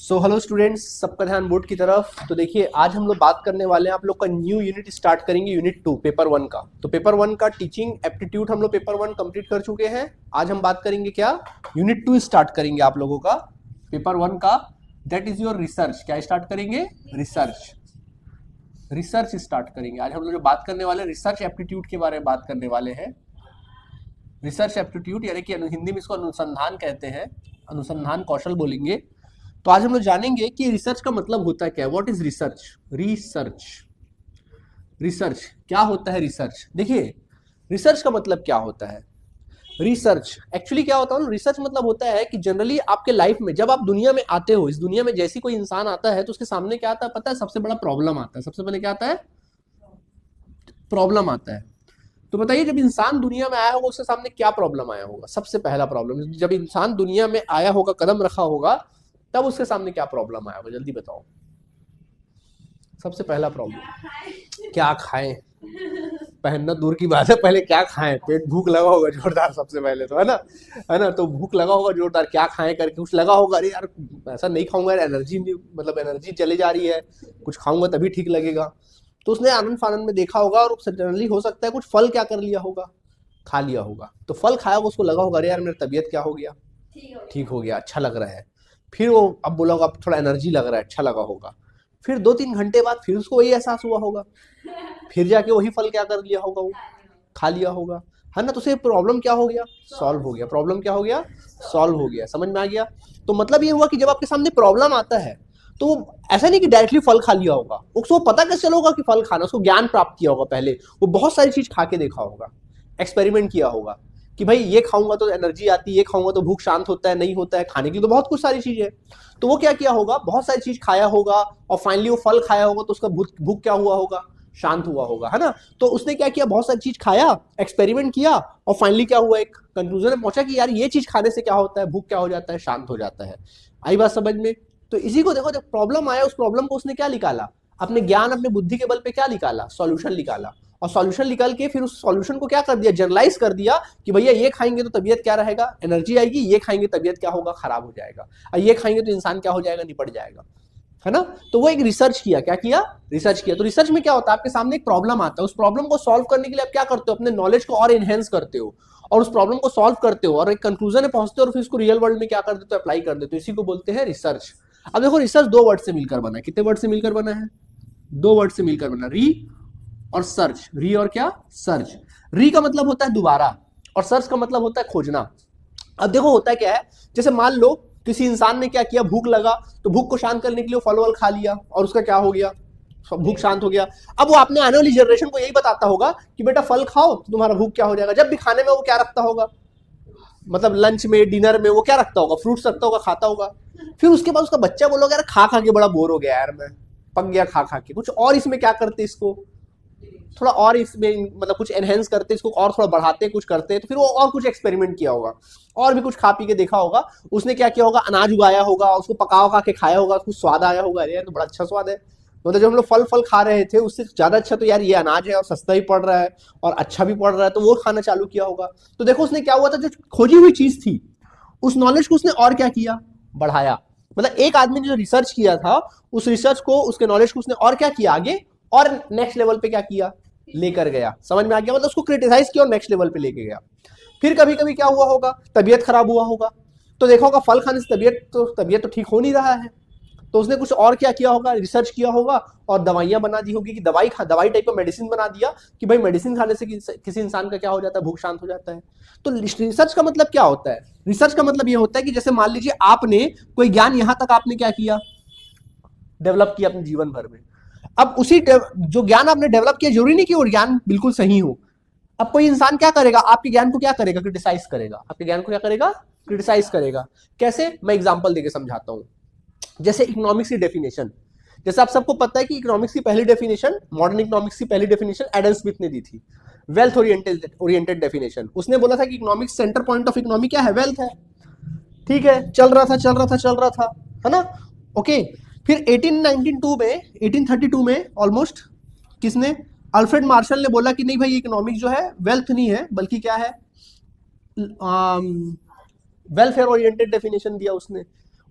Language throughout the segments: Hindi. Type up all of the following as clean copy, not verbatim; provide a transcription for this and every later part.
सो हेलो स्टूडेंट्स, सबका ध्यान बोर्ड की तरफ। तो देखिए, आज हम लोग बात करने वाले हैं, आप लोग का न्यू यूनिट स्टार्ट करेंगे, यूनिट 2 पेपर 1 का। तो पेपर 1 का टीचिंग एप्टीट्यूड हम लोग पेपर 1 कंप्लीट कर चुके हैं। आज हम बात करेंगे क्या, यूनिट 2 स्टार्ट करेंगे आप लोगों का पेपर 1 का। That is your research. क्या स्टार्ट करेंगे? रिसर्च। रिसर्च स्टार्ट करेंगे। आज हम लोग जो बात करने वाले हैं रिसर्च एप्टीट्यूड के बारे में बात करने वाले हैं। रिसर्च एप्टीट्यूड यानी कि हिंदी में इसको अनुसंधान कहते हैं, अनुसंधान कौशल बोलेंगे। तो आज हम लोग जानेंगे कि रिसर्च का मतलब होता है क्या। What is research? Research, research क्या होता है? रिसर्च देखिए, रिसर्च का मतलब क्या होता है। रिसर्च एक्चुअली क्या होता है, रिसर्च मतलब होता है कि जनरली आपके लाइफ में जब आप दुनिया में आते हो, इस दुनिया में जैसी कोई इंसान आता है तो उसके सामने क्या आता है पता है? सबसे बड़ा प्रॉब्लम आता है। सबसे पहले क्या आता है? प्रॉब्लम आता है। तो बताइए, जब इंसान दुनिया में आया होगा उसके सामने क्या प्रॉब्लम आया होगा? सबसे पहला प्रॉब्लम, जब इंसान दुनिया में आया होगा, कदम रखा होगा, तब उसके सामने क्या प्रॉब्लम आया होगा? जल्दी बताओ। सबसे पहला प्रॉब्लम क्या खाएं? पहनना दूर की बात है, पहले क्या खाएं? पेट भूख लगा होगा जोरदार, सबसे पहले तो, है ना? है ना? तो भूख लगा होगा जोरदार, क्या खाएं करके कुछ लगा होगा, अरे यार ऐसा नहीं खाऊंगा यार, एनर्जी नहीं, मतलब एनर्जी चली जा रही है, कुछ खाऊंगा तभी ठीक लगेगा। तो उसने आनंद फानंद में देखा होगा और जनरली हो सकता है कुछ फल क्या कर लिया होगा, खा लिया होगा। तो फल खाया होगा, उसको लगा होगा अरे यार मेरी तबीयत क्या हो गया, ठीक हो गया, अच्छा लग रहा है। फिर वो अब बोला होगा, अब थोड़ा एनर्जी लग रहा है, अच्छा लगा होगा। फिर 2-3 घंटे बाद फिर उसको वही एहसास हुआ होगा, फिर जाके वही फल क्या कर लिया होगा, वो खा लिया होगा, है ना? तो उसे प्रॉब्लम क्या हो गया? सॉल्व हो गया। प्रॉब्लम क्या हो गया? सॉल्व हो गया। समझ में आ गया? तो मतलब ये हुआ कि जब आपके सामने प्रॉब्लम आता है तो वो ऐसा नहीं कि डायरेक्टली फल खा लिया होगा, उसको पता कैसे चला होगा कि फल खाना, उसको ज्ञान प्राप्त किया होगा। पहले वो बहुत सारी चीज खा के देखा होगा, एक्सपेरिमेंट किया होगा कि भाई ये खाऊंगा तो एनर्जी आती है, ये खाऊंगा तो भूख शांत होता है, नहीं होता है, खाने की तो बहुत कुछ सारी चीज है। तो वो क्या किया होगा, बहुत सारी चीज खाया होगा और फाइनली वो फल खाया होगा, तो उसका भूख क्या हुआ होगा? शांत हुआ होगा, है ना? तो उसने क्या किया, बहुत सारी चीज खाया, एक्सपेरिमेंट किया और फाइनली क्या हुआ, एक कंक्लूजन में पहुंचा कि यार ये चीज खाने से क्या होता है, भूख क्या हो जाता है, शांत हो जाता है। आई बात समझ में? तो इसी को देखो, जब प्रॉब्लम आया उस प्रॉब्लम को उसने क्या निकाला, अपने ज्ञान अपने बुद्धि के बल पे क्या निकाला, सॉल्यूशन निकाला। और सॉल्यूशन निकाल के फिर उस सॉल्यूशन को क्या कर दिया, जनरलाइज कर दिया कि भैया ये खाएंगे तो तबीयत क्या रहेगा, एनर्जी आएगी, ये खाएंगे तबीयत क्या होगा, खराब हो जाएगा, और ये खाएंगे तो इंसान क्या हो जाएगा, निपट जाएगा, है ना? तो वो एक रिसर्च किया। क्या किया? रिसर्च किया। तो रिसर्च में क्या होता है, आपके सामने एक प्रॉब्लम आता है, उस प्रॉब्लम को सॉल्व करने के लिए आप क्या करते हो, अपने नॉलेज को और एनहेंस करते हो और उस प्रॉब्लम को सॉल्व करते हो और एक कंक्लूजन में पहुंचते हो और फिर उसको रियल वर्ल्ड में क्या कर देते हो, अप्लाई कर देते हो। इसी को बोलते हैं रिसर्च। अब देखो, रिसर्च 2 वर्ड से मिलकर बना है। कितने वर्ड से मिलकर बना है? 2 वर्ड से मिलकर बना, री और सर्च। री और क्या? सर्च। री का मतलब होता है दोबारा और सर्च का मतलब होता है खोजना। अब देखो होता है क्या है, जैसे मान लो किसी इंसान ने क्या किया, भूख लगा तो भूख को शांत करने के लिए फल वल खा लिया और उसका क्या हो गया, भूख शांत हो गया। अब वो अपने आने वाली जनरेशन को यही बताता होगा कि बेटा फल खाओ तो तुम्हारा भूख क्या हो जाएगा। जब भी खाने में वो क्या रखता होगा, मतलब लंच में, डिनर में वो क्या रखता होगा, फ्रूट्स रखता होगा, खाता होगा। फिर उसके बाद उसका बच्चा बोलोगे यार खा खा के बड़ा बोर हो गया यार, मैं पक गया खा खा के, कुछ और इसमें क्या करते, इसको थोड़ा और इसमें मतलब कुछ एनहेंस करते, इसको और थोड़ा बढ़ाते, कुछ करते, तो फिर वो और कुछ एक्सपेरिमेंट किया होगा और भी कुछ खा पी के देखा होगा। उसने क्या किया होगा, अनाज उगाया होगा, उसको पका उगा के खाया होगा, कुछ स्वाद आया होगा, अरे यार तो बड़ा अच्छा स्वाद है, मतलब जब हम लोग फल फल खा रहे थे उससे ज्यादा अच्छा तो यार ये अनाज है और सस्ता भी पड़ रहा है और अच्छा भी पड़ रहा है, तो वो खाना चालू किया होगा। तो देखो उसने क्या हुआ था, जो खोजी हुई चीज थी उस नॉलेज को उसने और क्या किया, बढ़ाया। मतलब एक आदमी ने जो रिसर्च किया था उस रिसर्च को, उसके नॉलेज को उसने और क्या किया, आगे और नेक्स्ट लेवल पे क्या किया, लेकर गया। समझ में आ गया? मतलब उसको क्रिटिसाइज किया और नेक्स्ट लेवल पे लेके गया। फिर कभी कभी क्या हुआ होगा, तबीयत खराब हुआ होगा, तो देखा होगा फल खाने से तबीयत तो ठीक हो नहीं रहा है, तो उसने कुछ और क्या किया होगा, रिसर्च किया होगा और दवाइयां बना दी होगी कि दवाई टाइप का मेडिसिन बना दिया कि भाई मेडिसिन खाने से किसी इंसान का क्या हो जाता है, भूख शांत हो जाता है। तो रिसर्च का मतलब क्या होता है, रिसर्च का मतलब ये होता है कि जैसे मान लीजिए आपने कोई ज्ञान यहां तक आपने क्या किया, डेवलप किया अपने जीवन भर में। अब उसी जो ज्ञान आपने डेवलप किया, जरूरी नहीं कि वो ज्ञान बिल्कुल सही हो। अब कोई इंसान क्या करेगा, आपके ज्ञान को क्या करेगा, क्रिटिसाइज करेगा। आपके ज्ञान को क्या करेगा, क्रिटिसाइज करेगा। कैसे? मैं एग्जांपल देके समझाता हूं। जैसे इकोनॉमिक्स की डेफिनेशन, जैसे आप सबको पता है कि इकोनॉमिक्स की पहली डेफिनेशन, मॉडर्न इकोनॉमिक्स की पहली डेफिनेशन एडम स्मिथ ने दी थी, वेल्थ ओरिएंटेड डेफिनेशन। उसने बोला था कि economics, centre point of economy क्या है, वेल्थ है। ठीक है, चल रहा था, है ना? ओके। फिर 1892 में, 1832 में ऑलमोस्ट, किसने, अल्फ्रेड मार्शल ने बोला कि नहीं भाई इकोनॉमिक्स जो है वेल्थ नहीं है बल्कि क्या है, वेलफेयर ओरिएंटेड डेफिनेशन दिया उसने।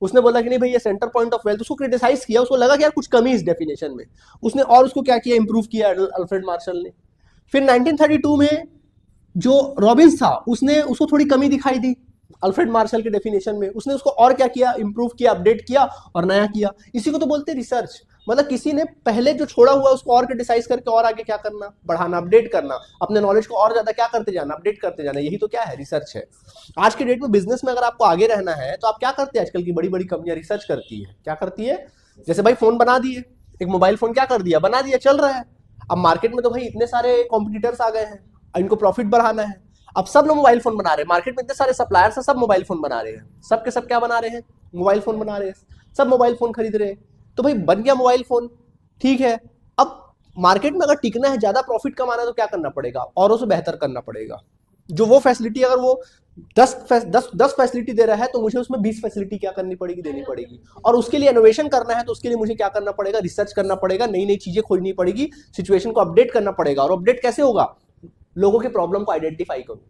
उसने बोला कि नहीं भाई ये सेंटर पॉइंट ऑफ वेल्थ, उसको क्रिटिसाइज किया, उसको लगा कि यार कुछ कमी इस डेफिनेशन में, उसने और उसको क्या किया, इंप्रूव किया अल्फ्रेड मार्शल ने। फिर 1932 में जो रॉबिन्स था उसने उसको थोड़ी कमी दिखाई दी अल्फ्रेड मार्शल के डेफिनेशन में, उसने उसको और क्या किया, इंप्रूव किया, अपडेट किया और नया किया। इसी को तो बोलते हैं रिसर्च। मतलब किसी ने पहले जो छोड़ा हुआ उसको और क्रिटिसाइज करके और आगे क्या करना, बढ़ाना, अपडेट करना, अपने नॉलेज को और ज्यादा क्या करते जाना, अपडेट करते जाना, यही तो क्या है, रिसर्च है। आज के डेट में बिजनेस में अगर आपको आगे रहना है तो आप क्या करते हैं, आजकल की बड़ी बड़ी कंपनियां रिसर्च करती है, क्या करती है, जैसे भाई फोन बना दिए, एक मोबाइल फोन क्या कर दिया, बना दिया, चल रहा है। अब मार्केट में तो भाई इतने सारे कॉम्पिटिटर्स आ गए हैं, इनको प्रॉफिट बढ़ाना है, अब सब लोग मोबाइल फोन बना रहे हैं, मार्केट में इतने सारे सप्लायर्स हैं, सब मोबाइल फोन बना रहे हैं, सब के सब क्या बना रहे हैं, मोबाइल फोन बना रहे हैं, सब मोबाइल फोन खरीद रहे हैं। तो भाई बन गया मोबाइल फोन, ठीक है। अब मार्केट में अगर टिकना है, ज्यादा प्रॉफिट कमाना है, तो क्या करना पड़ेगा, औरों से बेहतर करना पड़ेगा। जो वो फैसिलिटी अगर वो 10 फैसिलिटी दे रहा है तो मुझे उसमें 20 फैसिलिटी क्या करनी पड़ेगी, देनी पड़ेगी। और उसके लिए इनोवेशन करना है तो उसके लिए मुझे क्या करना पड़ेगा, रिसर्च करना पड़ेगा, नई नई चीजें खोजनी पड़ेगी, सिचुएशन को अपडेट करना पड़ेगा। और अपडेट कैसे होगा, लोगों के प्रॉब्लम को आइडेंटिफाई करो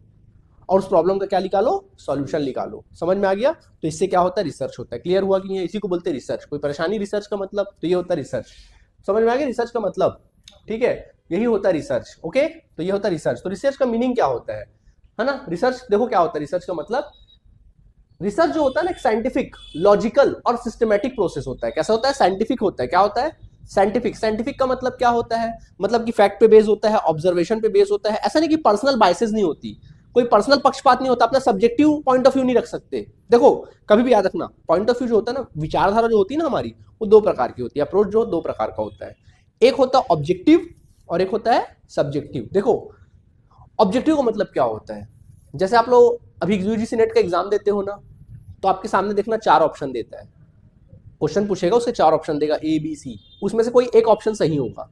और उस प्रॉब्लम का क्या निकालो, सॉल्यूशन निकालो। समझ में आ गया? तो इससे क्या होता है, रिसर्च होता है। क्लियर हुआ कि नहीं? इसी को बोलते हैं रिसर्च। कोई परेशानी रिसर्च का मतलब, तो ये होता है रिसर्च। समझ में आ गया रिसर्च का मतलब? ठीक है, यही होता है रिसर्च। ओके, तो ये होता है रिसर्च। तो रिसर्च का मीनिंग क्या होता है ना? रिसर्च देखो क्या होता है, रिसर्च का मतलब, रिसर्च जो होता है ना, एक साइंटिफिक, लॉजिकल और सिस्टमैटिक प्रोसेस होता है। कैसा होता है, साइंटिफिक होता है। क्या होता है, साइंटिफिक। साइंटिफिक का मतलब क्या होता है, मतलब कि फैक्ट पे बेस होता है, ऑब्जर्वेशन पे बेस होता है। ऐसा नहीं कि पर्सनल बायसेस नहीं होती, कोई पर्सनल पक्षपात नहीं होता, अपना सब्जेक्टिव पॉइंट ऑफ व्यू नहीं रख सकते। देखो कभी भी याद रखना, पॉइंट ऑफ व्यू जो होता है ना, विचारधारा जो होती है ना हमारी, वो दो प्रकार की होती है। अप्रोच जो दो प्रकार का होता है, एक होता है ऑब्जेक्टिव और एक होता है सब्जेक्टिव। देखो ऑब्जेक्टिव का मतलब क्या होता है, जैसे आप लोग अभी यूजीसी नेट का एग्जाम देते हो ना, तो आपके सामने देखना 4 ऑप्शन देता है, क्वेश्चन पूछेगा, उससे 4 ऑप्शन देगा, ए बी सी, उसमें से कोई एक ऑप्शन सही होगा।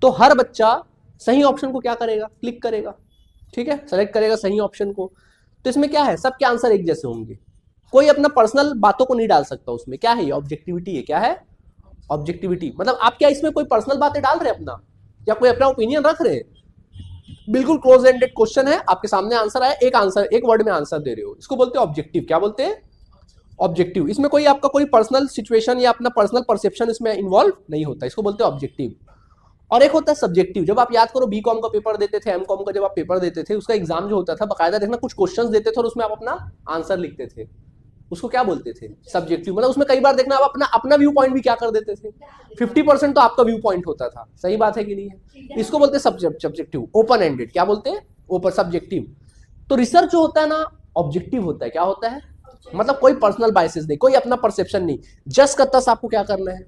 तो हर बच्चा सही ऑप्शन को क्या करेगा, क्लिक करेगा, ठीक है, सेलेक्ट करेगा सही ऑप्शन को। तो इसमें क्या है, सबके आंसर एक जैसे होंगे, कोई अपना पर्सनल बातों को नहीं डाल सकता उसमें। क्या है ये, ऑब्जेक्टिविटी है। क्या है, ऑब्जेक्टिविटी। मतलब आप क्या इसमें कोई पर्सनल बातें डाल रहे हैं अपना, या कोई अपना ओपिनियन रख रहे हैं? बिल्कुल क्लोज एंडेड क्वेश्चन है, आपके सामने आंसर आया, एक आंसर, एक वर्ड में आंसर दे रहे हो, इसको बोलते हैं ऑब्जेक्टिव। क्या बोलते हैं, ऑब्जेक्टिव। इसमें कोई आपका कोई पर्सनल सिचुएशन या अपना पर्सनल परसेप्शन इसमें इन्वॉल्व नहीं होता, इसको बोलते हैं ऑब्जेक्टिव। और एक होता है सब्जेक्टिव। जब आप याद करो बी कॉम का पेपर देते थे, एम कॉम का जब आप पेपर देते थे, उसका एग्जाम जो होता था, बकायदा देखना कुछ क्वेश्चंस देते थे और उसमें आप अपना आंसर लिखते थे, उसको क्या बोलते थे, सब्जेक्टिव। मतलब उसमें कई बार देखना आप अपना अपना व्यू पॉइंट भी क्या कर देते थे, 50% तो आपका व्यू पॉइंट होता था। सही बात है कि नहीं है? इसको बोलते हैं सब्जेक्टिव, ओपन एंडेड। क्या बोलते हैं, ओपन, सब्जेक्टिव। तो रिसर्च जो होता है ना, ऑब्जेक्टिव होता है। क्या होता है, मतलब कोई पर्सनल बायसेस नहीं, कोई अपना परसेप्शन नहीं, जस्ट का तस आपको क्या करना है,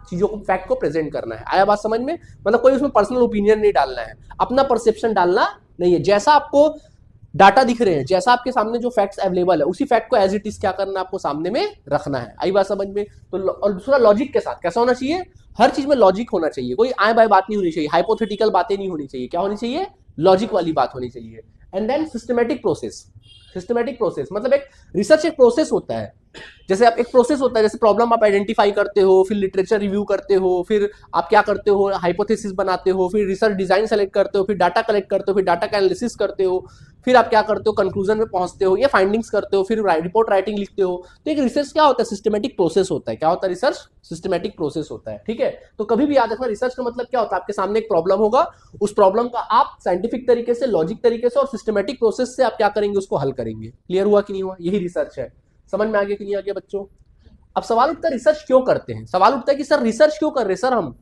चीजों को, फैक्ट को प्रेजेंट करना है। आया बात समझ में? मतलब कोई उसमें पर्सनल ओपिनियन नहीं डालना है, अपना परसेप्शन डालना नहीं है। जैसा आपको डाटा दिख रहे हैं, जैसा आपके सामने जो फैक्ट्स अवेलेबल है, उसी फैक्ट को एज इट इज क्या करना है, आपको सामने में रखना है। आई बात समझ में? तो और दूसरा लॉजिक के साथ कैसा होना चाहिए, हर चीज में लॉजिक होना चाहिए, कोई आए बाय बात नहीं होनी चाहिए, हाइपोथेटिकल बातें नहीं होनी चाहिए। क्या होनी चाहिए, लॉजिक वाली बात होनी चाहिए। And then systematic process. Systematic process मतलब एक रिसर्च एक प्रोसेस होता है। जैसे आप एक प्रोसेस होता है, जैसे प्रॉब्लम आप आइडेंटिफाई करते हो, फिर लिटरेचर रिव्यू करते हो, फिर आप क्या करते हो, हाइपोथेसिस बनाते हो, फिर रिसर्च डिजाइन सेलेक्ट करते हो, फिर डाटा कलेक्ट करते हो, फिर डाटा का एनालिसिस करते हो, फिर आप क्या करते हो, कंक्लूजन में पहुंचते हो, या फाइंडिंग्स करते हो, फिर रिपोर्ट राइटिंग लिखते हो। तो एक रिसर्च क्या होता है, सिस्टमेटिक प्रोसेस होता है। क्या होता है, रिसर्च सिस्टमेटिक प्रोसेस होता है। ठीक है, तो कभी भी याद रखना, रिसर्च का मतलब क्या होता है, आपके सामने एक प्रॉब्लम होगा, उस प्रॉब्लम का आप साइंटिफिक तरीके से, लॉजिक तरीके से और सिस्टमेटिक प्रोसेस से आप क्या करेंगे, उसको हल करेंगे। क्लियर हुआ कि नहीं हुआ? यही रिसर्च है। समझ में आ गया कि नहीं आ गया बच्चों? अब सवाल उठता है रिसर्च क्यों करते हैं, सवाल उठता है कि सर रिसर्च क्यों कर रहे हैं सर हम।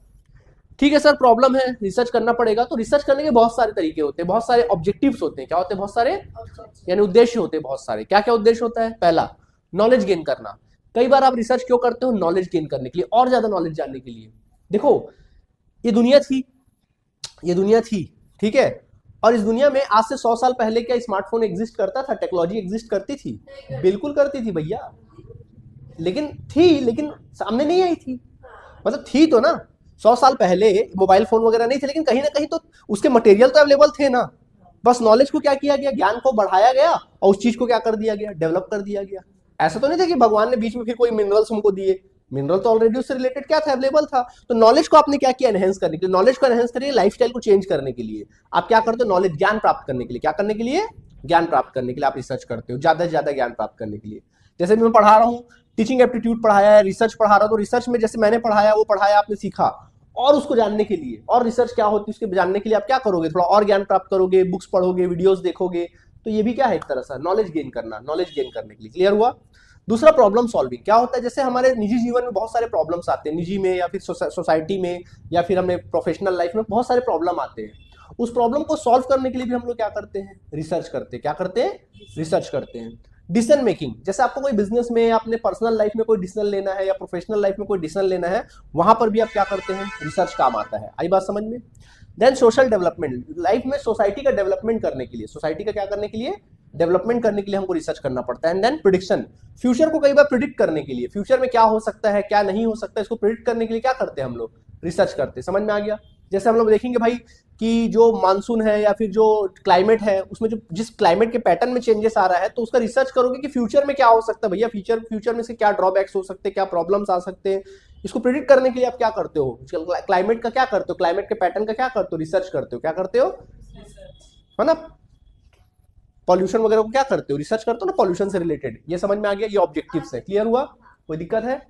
ठीक है सर, प्रॉब्लम है, रिसर्च करना पड़ेगा। तो रिसर्च करने के बहुत सारे तरीके होते हैं, बहुत सारे ऑब्जेक्टिव्स होते हैं। क्या होते हैं, बहुत सारे, यानी उद्देश्य होते हैं बहुत सारे। क्या क्या उद्देश्य होता है, पहला नॉलेज गेन करना। कई बार आप रिसर्च क्यों करते हो, नॉलेज गेन करने के लिए, और ज्यादा नॉलेज जानने के लिए। देखो ये दुनिया थी, ये दुनिया थी, ठीक है, और इस दुनिया में आज से 100 साल पहले क्या स्मार्टफोन एग्जिस्ट करता था, टेक्नोलॉजी एग्जिस्ट करती थी? बिल्कुल करती थी भैया, लेकिन थी, लेकिन सामने नहीं आई थी। मतलब थी तो ना, 100 साल पहले मोबाइल फोन वगैरह नहीं थे, लेकिन कहीं ना कहीं तो उसके मटेरियल तो अवेलेबल थे ना। बस नॉलेज को क्या किया गया, ज्ञान को बढ़ाया गया और उस चीज को क्या कर दिया गया, डेवलप कर दिया गया। ऐसा तो नहीं था कि भगवान ने बीच में फिर कोई मिनरल्स हमको दिए, मिनरल तो ऑलरेडी उससे रिलेटेड क्या था, अवेलेबल था। तो नॉलेज को आपने क्या किया, एनहेंस करने के लिए, नॉलेज को एनहेंस करिए, लाइफस्टाइल को चेंज करने के लिए आप क्या करते हो, नॉलेज, ज्ञान प्राप्त करने के लिए। क्या करने के लिए, ज्ञान प्राप्त करने के लिए आप रिसर्च करते हो, ज्यादा से ज्यादा ज्ञान प्राप्त करने के लिए। जैसे मैं पढ़ा रहा हूँ, टीचिंग एप्टीट्यूड पढ़ाया है, रिसर्च पढ़ा रहा, तो रिसर्च में जैसे मैंने पढ़ाया वो पढ़ाया, आपने सीखा, और उसको जानने के लिए, और रिसर्च क्या होती है उसके जानने के लिए आप क्या करोगे, थोड़ा और ज्ञान प्राप्त करोगे, बुक्स पढ़ोगे, वीडियोस देखोगे, तो ये भी क्या है एक तरह से नॉलेज गेन करना, नॉलेज गेन करने के लिए। क्लियर हुआ। दूसरा प्रॉब्लम सॉल्विंग, क्या होता है जैसे हमारे निजी जीवन में बहुत सारे प्रॉब्लम्स आते हैं, निजी में या फिर सोसाइटी में या फिर हमें प्रोफेशनल लाइफ में बहुत सारे प्रॉब्लम आते हैं, उस प्रॉब्लम को सॉल्व करने के लिए भी हम लोग क्या करते हैं, रिसर्च करते हैं। क्या करते हैं, रिसर्च करते हैं। डिसीजन मेकिंग, जैसे आपको कोई बिजनेस में या अपने पर्सनल लाइफ में कोई डिसीजन लेना है या प्रोफेशनल लाइफ में कोई डिसीजन लेना है, वहां पर भी आप क्या करते हैं, रिसर्च काम आता है। आई बात समझ में। देन सोशल डेवलपमेंट, लाइफ में सोसाइटी का डेवलपमेंट करने के लिए, सोसाइटी का क्या करने के लिए, डेवलपमेंट करने के लिए हमको रिसर्च करना पड़ता है। एंड देन प्रिडिक्शन, फ्यूचर को कई बार प्रिडिक्ट करने के लिए, फ्यूचर में क्या हो सकता है क्या नहीं हो सकता है, इसको प्रिडिक्ट करने के लिए क्या करते हैं हम लोग, रिसर्च करते हैं। समझ में आ गया। जैसे हम लोग देखेंगे भाई कि जो मानसून है या फिर जो क्लाइमेट है उसमें जो जिस क्लाइमेट के पैटर्न में चेंजेस आ रहा है, तो उसका रिसर्च करोगे कि फ्यूचर में क्या हो सकता है भैया, फ्यूचर में से क्या ड्रॉबैक्स हो सकते हैं, क्या प्रॉब्लम्स आ सकते हैं, इसको प्रिडिक्ट करने के लिए आप क्या करते हो, क्लाइमेट का क्या करते हो, क्लाइमेट के पैटर्न का क्या करते हो, रिसर्च करते हो। क्या करते हो, है ना। पॉल्यूशन वगैरह को क्या करते हो, रिसर्च करते हो ना, पॉल्यूशन से रिलेटेड। ये समझ में आ गया, ये ऑब्जेक्टिव्स है। क्लियर हुआ, कोई दिक्कत है,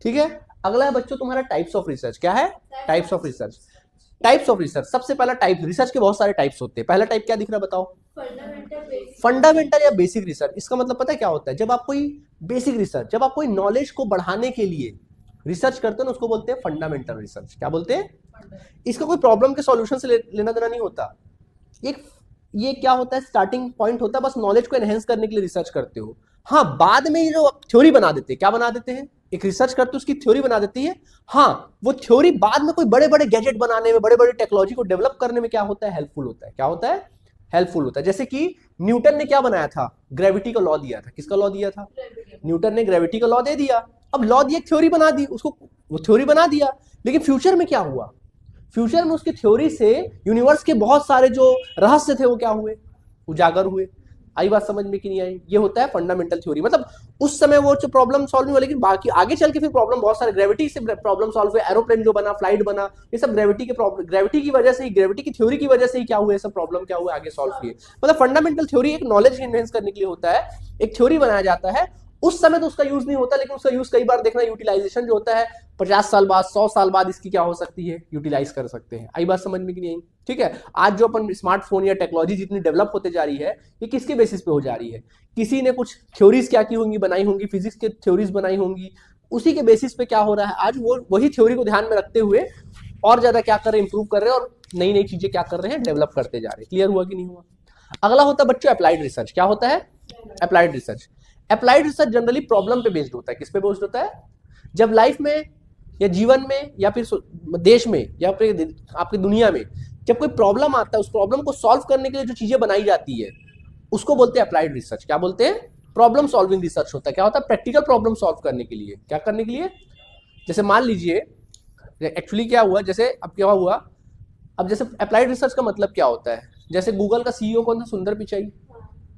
ठीक है। अगला है बच्चों तुम्हारा टाइप्स ऑफ रिसर्च। क्या है, types of research. Types of research, सबसे पहला टाइप, रिसर्च के बहुत सारे टाइप्स होते हैं। पहला टाइप क्या दिख रहा है बताओ, फंडामेंटल या बेसिक रिसर्च। इसका मतलब पता है क्या होता है, जब आप कोई बेसिक रिसर्च, जब आप कोई नॉलेज को बढ़ाने के लिए रिसर्च करते हैं ना, उसको बोलते हैं फंडामेंटल रिसर्च। क्या बोलते हैं, इसका कोई प्रॉब्लम के सॉल्यूशन से लेना देना नहीं होता। एक ये क्या होता है, स्टार्टिंग पॉइंट होता है, बस नॉलेज को एनहेंस करने के लिए रिसर्च करते हो। हाँ, बाद में ये जो थ्योरी बना देते हैं, क्या बना देते हैं, एक रिसर्च करते हो उसकी थ्योरी बना देती है। हाँ, वो थ्योरी बाद में कोई बड़े बड़े गैजेट बनाने में, बड़े बड़े टेक्नोलॉजी को डेवलप करने में क्या होता है, हेल्पफुल होता है। क्या होता है, हेल्पफुल होता है। जैसे कि न्यूटन ने क्या बनाया था, ग्रेविटी का लॉ दिया था। किसका लॉ दिया था, न्यूटन ने ग्रेविटी का लॉ दे दिया। अब लॉ दिया, थ्योरी बना दी, उसको वो थ्योरी बना दिया, लेकिन फ्यूचर में क्या हुआ, फ्यूचर में उसकी थ्योरी से यूनिवर्स के बहुत सारे जो रहस्य थे वो क्या हुए, उजागर हुए। आई बात समझ में कि नहीं आई। ये होता है फंडामेंटल थ्योरी। मतलब उस समय वो जो प्रॉब्लम सॉल्व नहीं हुआ, लेकिन बाकी आगे चल के फिर प्रॉब्लम बहुत सारे, ग्रेविटी से प्रॉब्लम सॉल्व हुए, एरोप्लेन जो बना, फ्लाइट बना, ये सब ग्रेविटी के प्रॉब्लम, ग्रेविटी की वजह से ही, ग्रेविटी की थ्योरी की वजह से ही क्या हुए, सब प्रॉब्लम क्या हुए, आगे सॉल्व किए। मतलब फंडामेंटल थ्योरी एक नॉलेज एनहेंस करने के लिए होता है, एक थ्योरी बनाया जाता है। उस समय तो उसका यूज नहीं होता, लेकिन उसका यूज कई बार देखना, यूटिलाइजेशन जो होता है 50 साल बाद, 100 साल बाद इसकी क्या हो सकती है, यूटिलाइज कर सकते हैं। आई बात समझ में कि नहीं आई। ठीक है। आज जो अपन स्मार्टफोन या टेक्नोलॉजी जितनी डेवलप होते जा रही है, ये किसके बेसिस पे हो जा रही है, किसी ने कुछ थ्योरीज क्या की होंगी, बनाई होंगी, फिजिक्स के थ्योरीज बनाई होंगी, उसी के बेसिस पे क्या हो रहा है, आज वो वही थ्योरी को ध्यान में रखते हुए और ज्यादा क्या कर रहे हैं, इंप्रूव कर रहे हैं, और नई नई चीजें क्या कर रहे हैं, डेवलप करते जा रहे हैं। क्लियर हुआ कि नहीं हुआ। अगला होता है बच्चों अप्लाइड रिसर्च। क्या होता है, applied research. Applied research generally problem पे बेस्ड होता है। किस पे बेस्ड होता है, जब लाइफ में या जीवन में या फिर देश में या फिर आपकी दुनिया में जब कोई प्रॉब्लम आता है, उस प्रॉब्लम को सॉल्व करने के लिए जो चीजें बनाई जाती है उसको बोलते हैं अप्लाइड रिसर्च। क्या बोलते हैं, प्रॉब्लम सॉल्विंग रिसर्च होता है। क्या होता है, प्रैक्टिकल प्रॉब्लम सॉल्व करने के लिए। क्या करने के लिए, जैसे मान लीजिए एक्चुअली क्या हुआ, जैसे अब क्या हुआ, अब जैसे अप्लाइड रिसर्च का मतलब क्या होता है, जैसे गूगल का सीईओ कौन था, सुंदर पिचाई।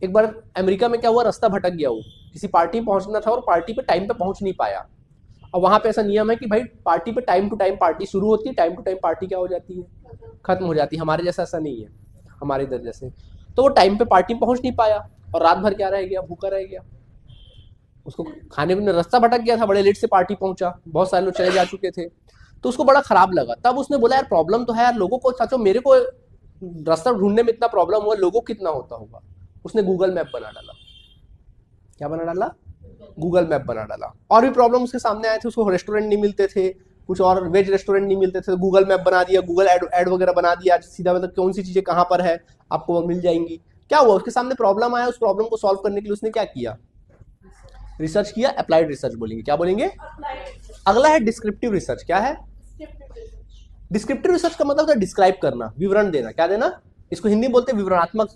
एक बार अमेरिका में क्या हुआ, रास्ता भटक गया, वो किसी पार्टी में पहुंचना था और पार्टी पे टाइम पे पहुंच नहीं पाया। और वहां पे ऐसा नियम है कि भाई पार्टी पे टाइम टू टाइम पार्टी शुरू होती है, टाइम टू टाइम पार्टी क्या हो जाती है, खत्म हो जाती है। हमारे जैसा ऐसा नहीं है, हमारे इधर जैसे। तो वो टाइम पे पार्टी में पहुंच नहीं पाया और रात भर क्या रह गया, भूखा रह गया। उसको खाने पीने रास्ता भटक गया था, बड़े लेट से पार्टी पहुंचा, बहुत सारे लोग चले जा चुके थे, तो उसको बड़ा खराब लगा। तब उसने बोला यार प्रॉब्लम तो है यार, लोगों को सोचो, मेरे को रास्ता ढूंढने में इतना प्रॉब्लम हुआ, लोगों को कितना होता होगा। उसने गूगल मैप बना डाला। क्या बना डाला, गूगल मैप बना डाला। और भी प्रॉब्लम उसके सामने आए थे, उसको रेस्टोरेंट नहीं मिलते थे, कुछ और वेज रेस्टोरेंट नहीं मिलते थे, तो गूगल मैप बना दिया, गूगल एड वगैरह बना दिया, सीधा मतलब कौन सी चीजें कहाँ पर है आपको वो मिल जाएंगी। क्या हुआ, उसके सामने प्रॉब्लम आया, उस प्रॉब्लम को सॉल्व करने के लिए उसने क्या किया, रिसर्च किया। अप्लाइड रिसर्च बोलेंगे। क्या बोलेंगे, अगला है डिस्क्रिप्टिव रिसर्च। क्या है, डिस्क्रिप्टिव रिसर्च का मतलब होता है डिस्क्राइब करना, विवरण देना। क्या देना, इसको हिंदी में बोलते हैं विवरणात्मक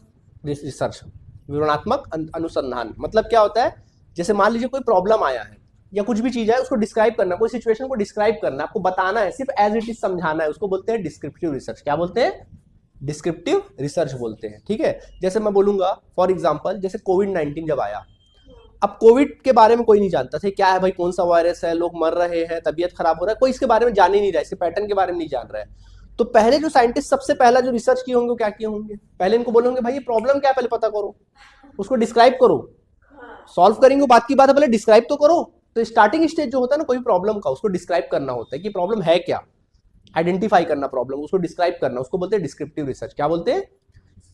रिसर्च, विवरणात्मक अनुसंधान। मतलब क्या होता है, जैसे मान लीजिए कोई प्रॉब्लम आया है या कुछ भी चीज है, उसको डिस्क्राइब करना, कोई सिचुएशन को डिस्क्राइब करना, आपको बताना है, सिर्फ एज इट इज समझाना है, उसको बोलते हैं डिस्क्रिप्टिव रिसर्च। क्या बोलते हैं, डिस्क्रिप्टिव रिसर्च बोलते हैं। ठीक है। जैसे मैं बोलूंगा फॉर एग्जांपल, जैसे कोविड-19 जब आया, अब कोविड के बारे में कोई नहीं जानता था, क्या है भाई, कौन सा वायरस है, लोग मर रहे हैं, तबीयत खराब हो रहा है, कोई इसके बारे में जान ही नहीं रहा है, इसके पैटर्न के बारे में नहीं जान रहा है। तो पहले जो साइंटिस्ट सबसे पहला जो रिसर्च किए होंगे, क्या किए होंगे, पहले इनको बोलेंगे भाई ये प्रॉब्लम क्या है, पहले पता करो, उसको डिस्क्राइब करो, सॉल्व करेंगे बात की बात है, पहले डिस्क्राइब तो करो, तो स्टार्टिंग स्टेज जो होता है ना कोई प्रॉब्लम का, उसको डिस्क्राइब करना होता है कि प्रॉब्लम है क्या, आइडेंटिफाई करना प्रॉब्लम, उसको डिस्क्राइब करना, उसको बोलते हैं डिस्क्रिप्टिव रिसर्च। क्या बोलते हैं?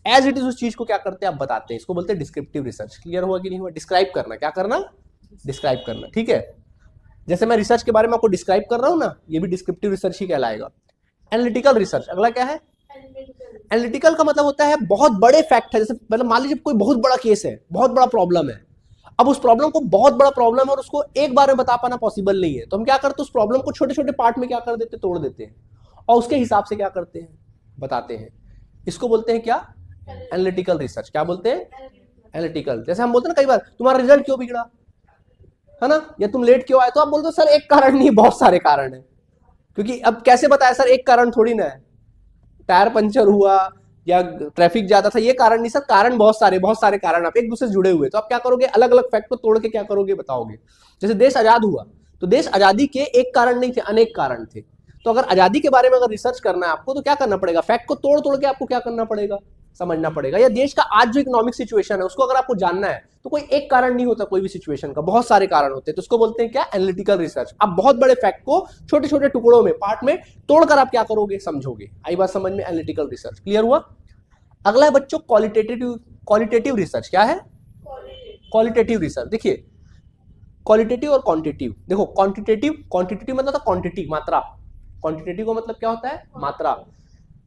एज इट इज उस चीज को क्या करते हैं आप बताते हैं, इसको बोलते हैं डिस्क्रिप्टिव रिसर्च। क्लियर हुआ कि नहीं हुआ? डिस्क्राइब करना, क्या करना? डिस्क्राइब करना। ठीक है, जैसे मैं रिसर्च के बारे में आपको डिस्क्राइब कर रहा हूं ना, ये भी डिस्क्रिप्टिव रिसर्च ही कहलाएगा। एनालिटिकल रिसर्च, अगला क्या है? एनालिटिकल का मतलब होता है बहुत बड़े फैक्ट है, जैसे मतलब मान लीजिए कोई बहुत बड़ा केस है, बहुत बड़ा प्रॉब्लम है, अब उस प्रॉब्लम को, बहुत बड़ा प्रॉब्लम है और उसको एक बार में बता पाना पॉसिबल नहीं है, तो हम क्या करते हैं, उस प्रॉब्लम को छोटे छोटे पार्ट में क्या कर देते हैं, तोड़ देते हैं और उसके हिसाब से क्या करते हैं, बताते हैं। इसको बोलते हैं क्या? Analytical research. क्या बोलते हैं? एनालिटिकल। जैसे हम बोलते हैं ना कई बार, तुम्हारा रिजल्ट क्यों बिगड़ा है ना, या तुम लेट क्यों आए, तो आप बोलते हो सर एक कारण नहीं, बहुत सारे कारण है। क्योंकि अब कैसे बताया सर, एक कारण थोड़ी ना है, टायर पंचर हुआ या ट्रैफिक ज्यादा था, ये कारण नहीं सर, कारण बहुत सारे कारण आप एक दूसरे से जुड़े हुए, तो आप क्या करोगे, अलग अलग फैक्ट को तोड़ के क्या करोगे, बताओगे। जैसे देश आजाद हुआ, तो देश आजादी के एक कारण नहीं थे, अनेक कारण थे। तो अगर आजादी के बारे में अगर रिसर्च करना है आपको, तो क्या करना पड़ेगा, फैक्ट को तोड़ तोड़ के आपको क्या करना पड़ेगा, समझना पड़ेगा। या देश का आज जो इकोनॉमिक सिचुएशन है उसको अगर आपको जानना है, तो कोई एक कारण नहीं होता, कोई भी सिचुएशन का बहुत सारे कारण होते हैं, तो उसको बोलते हैं क्या? Analytical research. आप बहुत बड़े फैक्ट को छोटे छोटे टुकड़ों में, पार्ट में तोड़कर आप क्या करोगे, समझोगे। आई बात समझ में? Analytical research. क्लियर हुआ? अगला है बच्चों क्वालिटेटिव रिसर्च। क्या है? Qualitative research. देखिए क्वालिटेटिव और क्वांटिटेटिव, देखो क्वांटिटेटिव मतलब क्वांटिटी, मात्रा। क्वांटिटेटिव का मतलब क्या होता है? मात्रा।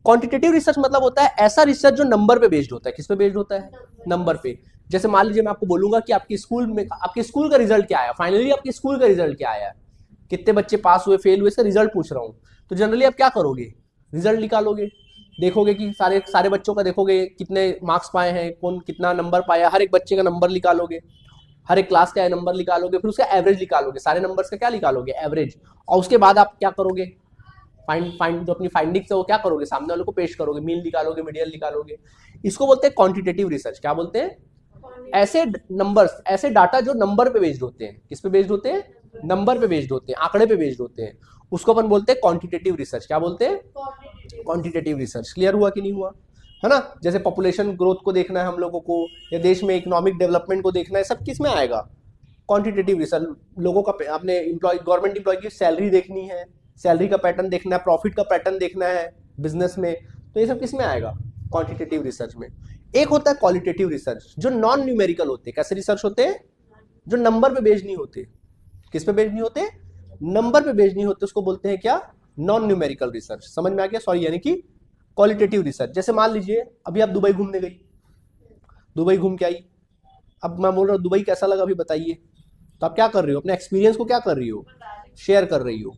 क्वांटिटेटिव रिसर्च मतलब होता है ऐसा रिसर्च जो नंबर पे बेस्ड होता है। किस पे बेस्ड होता है? नंबर पे। जैसे मान लीजिए मैं आपको बोलूंगा कि आपके स्कूल का रिजल्ट क्या आया, फाइनली आपके स्कूल का रिजल्ट क्या आया, कितने बच्चे पास हुए, फेल हुए, इसका रिजल्ट पूछ रहा हूं, तो जनरली आप क्या करोगे, रिजल्ट निकालोगे, देखोगे कि सारे बच्चों का देखोगे कितने मार्क्स पाए हैं, कौन कितना नंबर पाया, हर एक बच्चे का नंबर निकालोगे, हर एक क्लास का नंबर निकालोगे, फिर उसका एवरेज निकालोगे, सारे नंबर्स का क्या निकालोगे, एवरेज। और उसके बाद आप क्या करोगे, फाइंड जो अपनी फाइंडिंग्स है वो क्या करोगे, सामने वालों को पेश करोगे, मीन निकालोगे, मीडियन निकालोगे। इसको बोलते हैं क्वांटिटेटिव रिसर्च। क्या बोलते हैं? ऐसे नंबर्स, ऐसे डाटा जो नंबर पे बेस्ड होते हैं। किस पे बेस्ड होते हैं? नंबर पे बेस्ड होते हैं, आंकड़े पे बेस्ड होते हैं, उसको अपन बोलते हैं क्वांटिटेटिव रिसर्च। क्या बोलते हैं? Quantitative research. क्लियर हुआ कि नहीं हुआ? है ना। जैसे पॉपुलेशन ग्रोथ को देखना है हम लोगों को, या देश में इकोनॉमिक डेवलपमेंट को देखना है, सब किस में आएगा? Quantitative research. लोगों का, अपने एम्प्लॉय, गवर्नमेंट एम्प्लॉय की सैलरी देखनी है, सैलरी का पैटर्न देखना है, प्रॉफिट का पैटर्न देखना है बिजनेस में, तो ये सब किस में आएगा? क्वांटिटेटिव रिसर्च में। एक होता है क्वालिटेटिव रिसर्च जो नॉन न्यूमेरिकल होते हैं। कैसे रिसर्च होते हैं? जो नंबर पे बेस्ड नहीं होते। किस पे बेस्ड नहीं होते? नंबर पे बेस्ड नहीं होते, उसको बोलते हैं क्या? Non numerical research. समझ में आ गया? सॉरी, यानी कि क्वालिटेटिव रिसर्च। जैसे मान लीजिए अभी आप दुबई घूमने गई, दुबई घूम के आई, अब मैं बोल रहा हूँ दुबई कैसा लगा अभी बताइए, तो आप क्या कर रही हो, अपने एक्सपीरियंस को क्या कर रही हो, शेयर कर रही हो।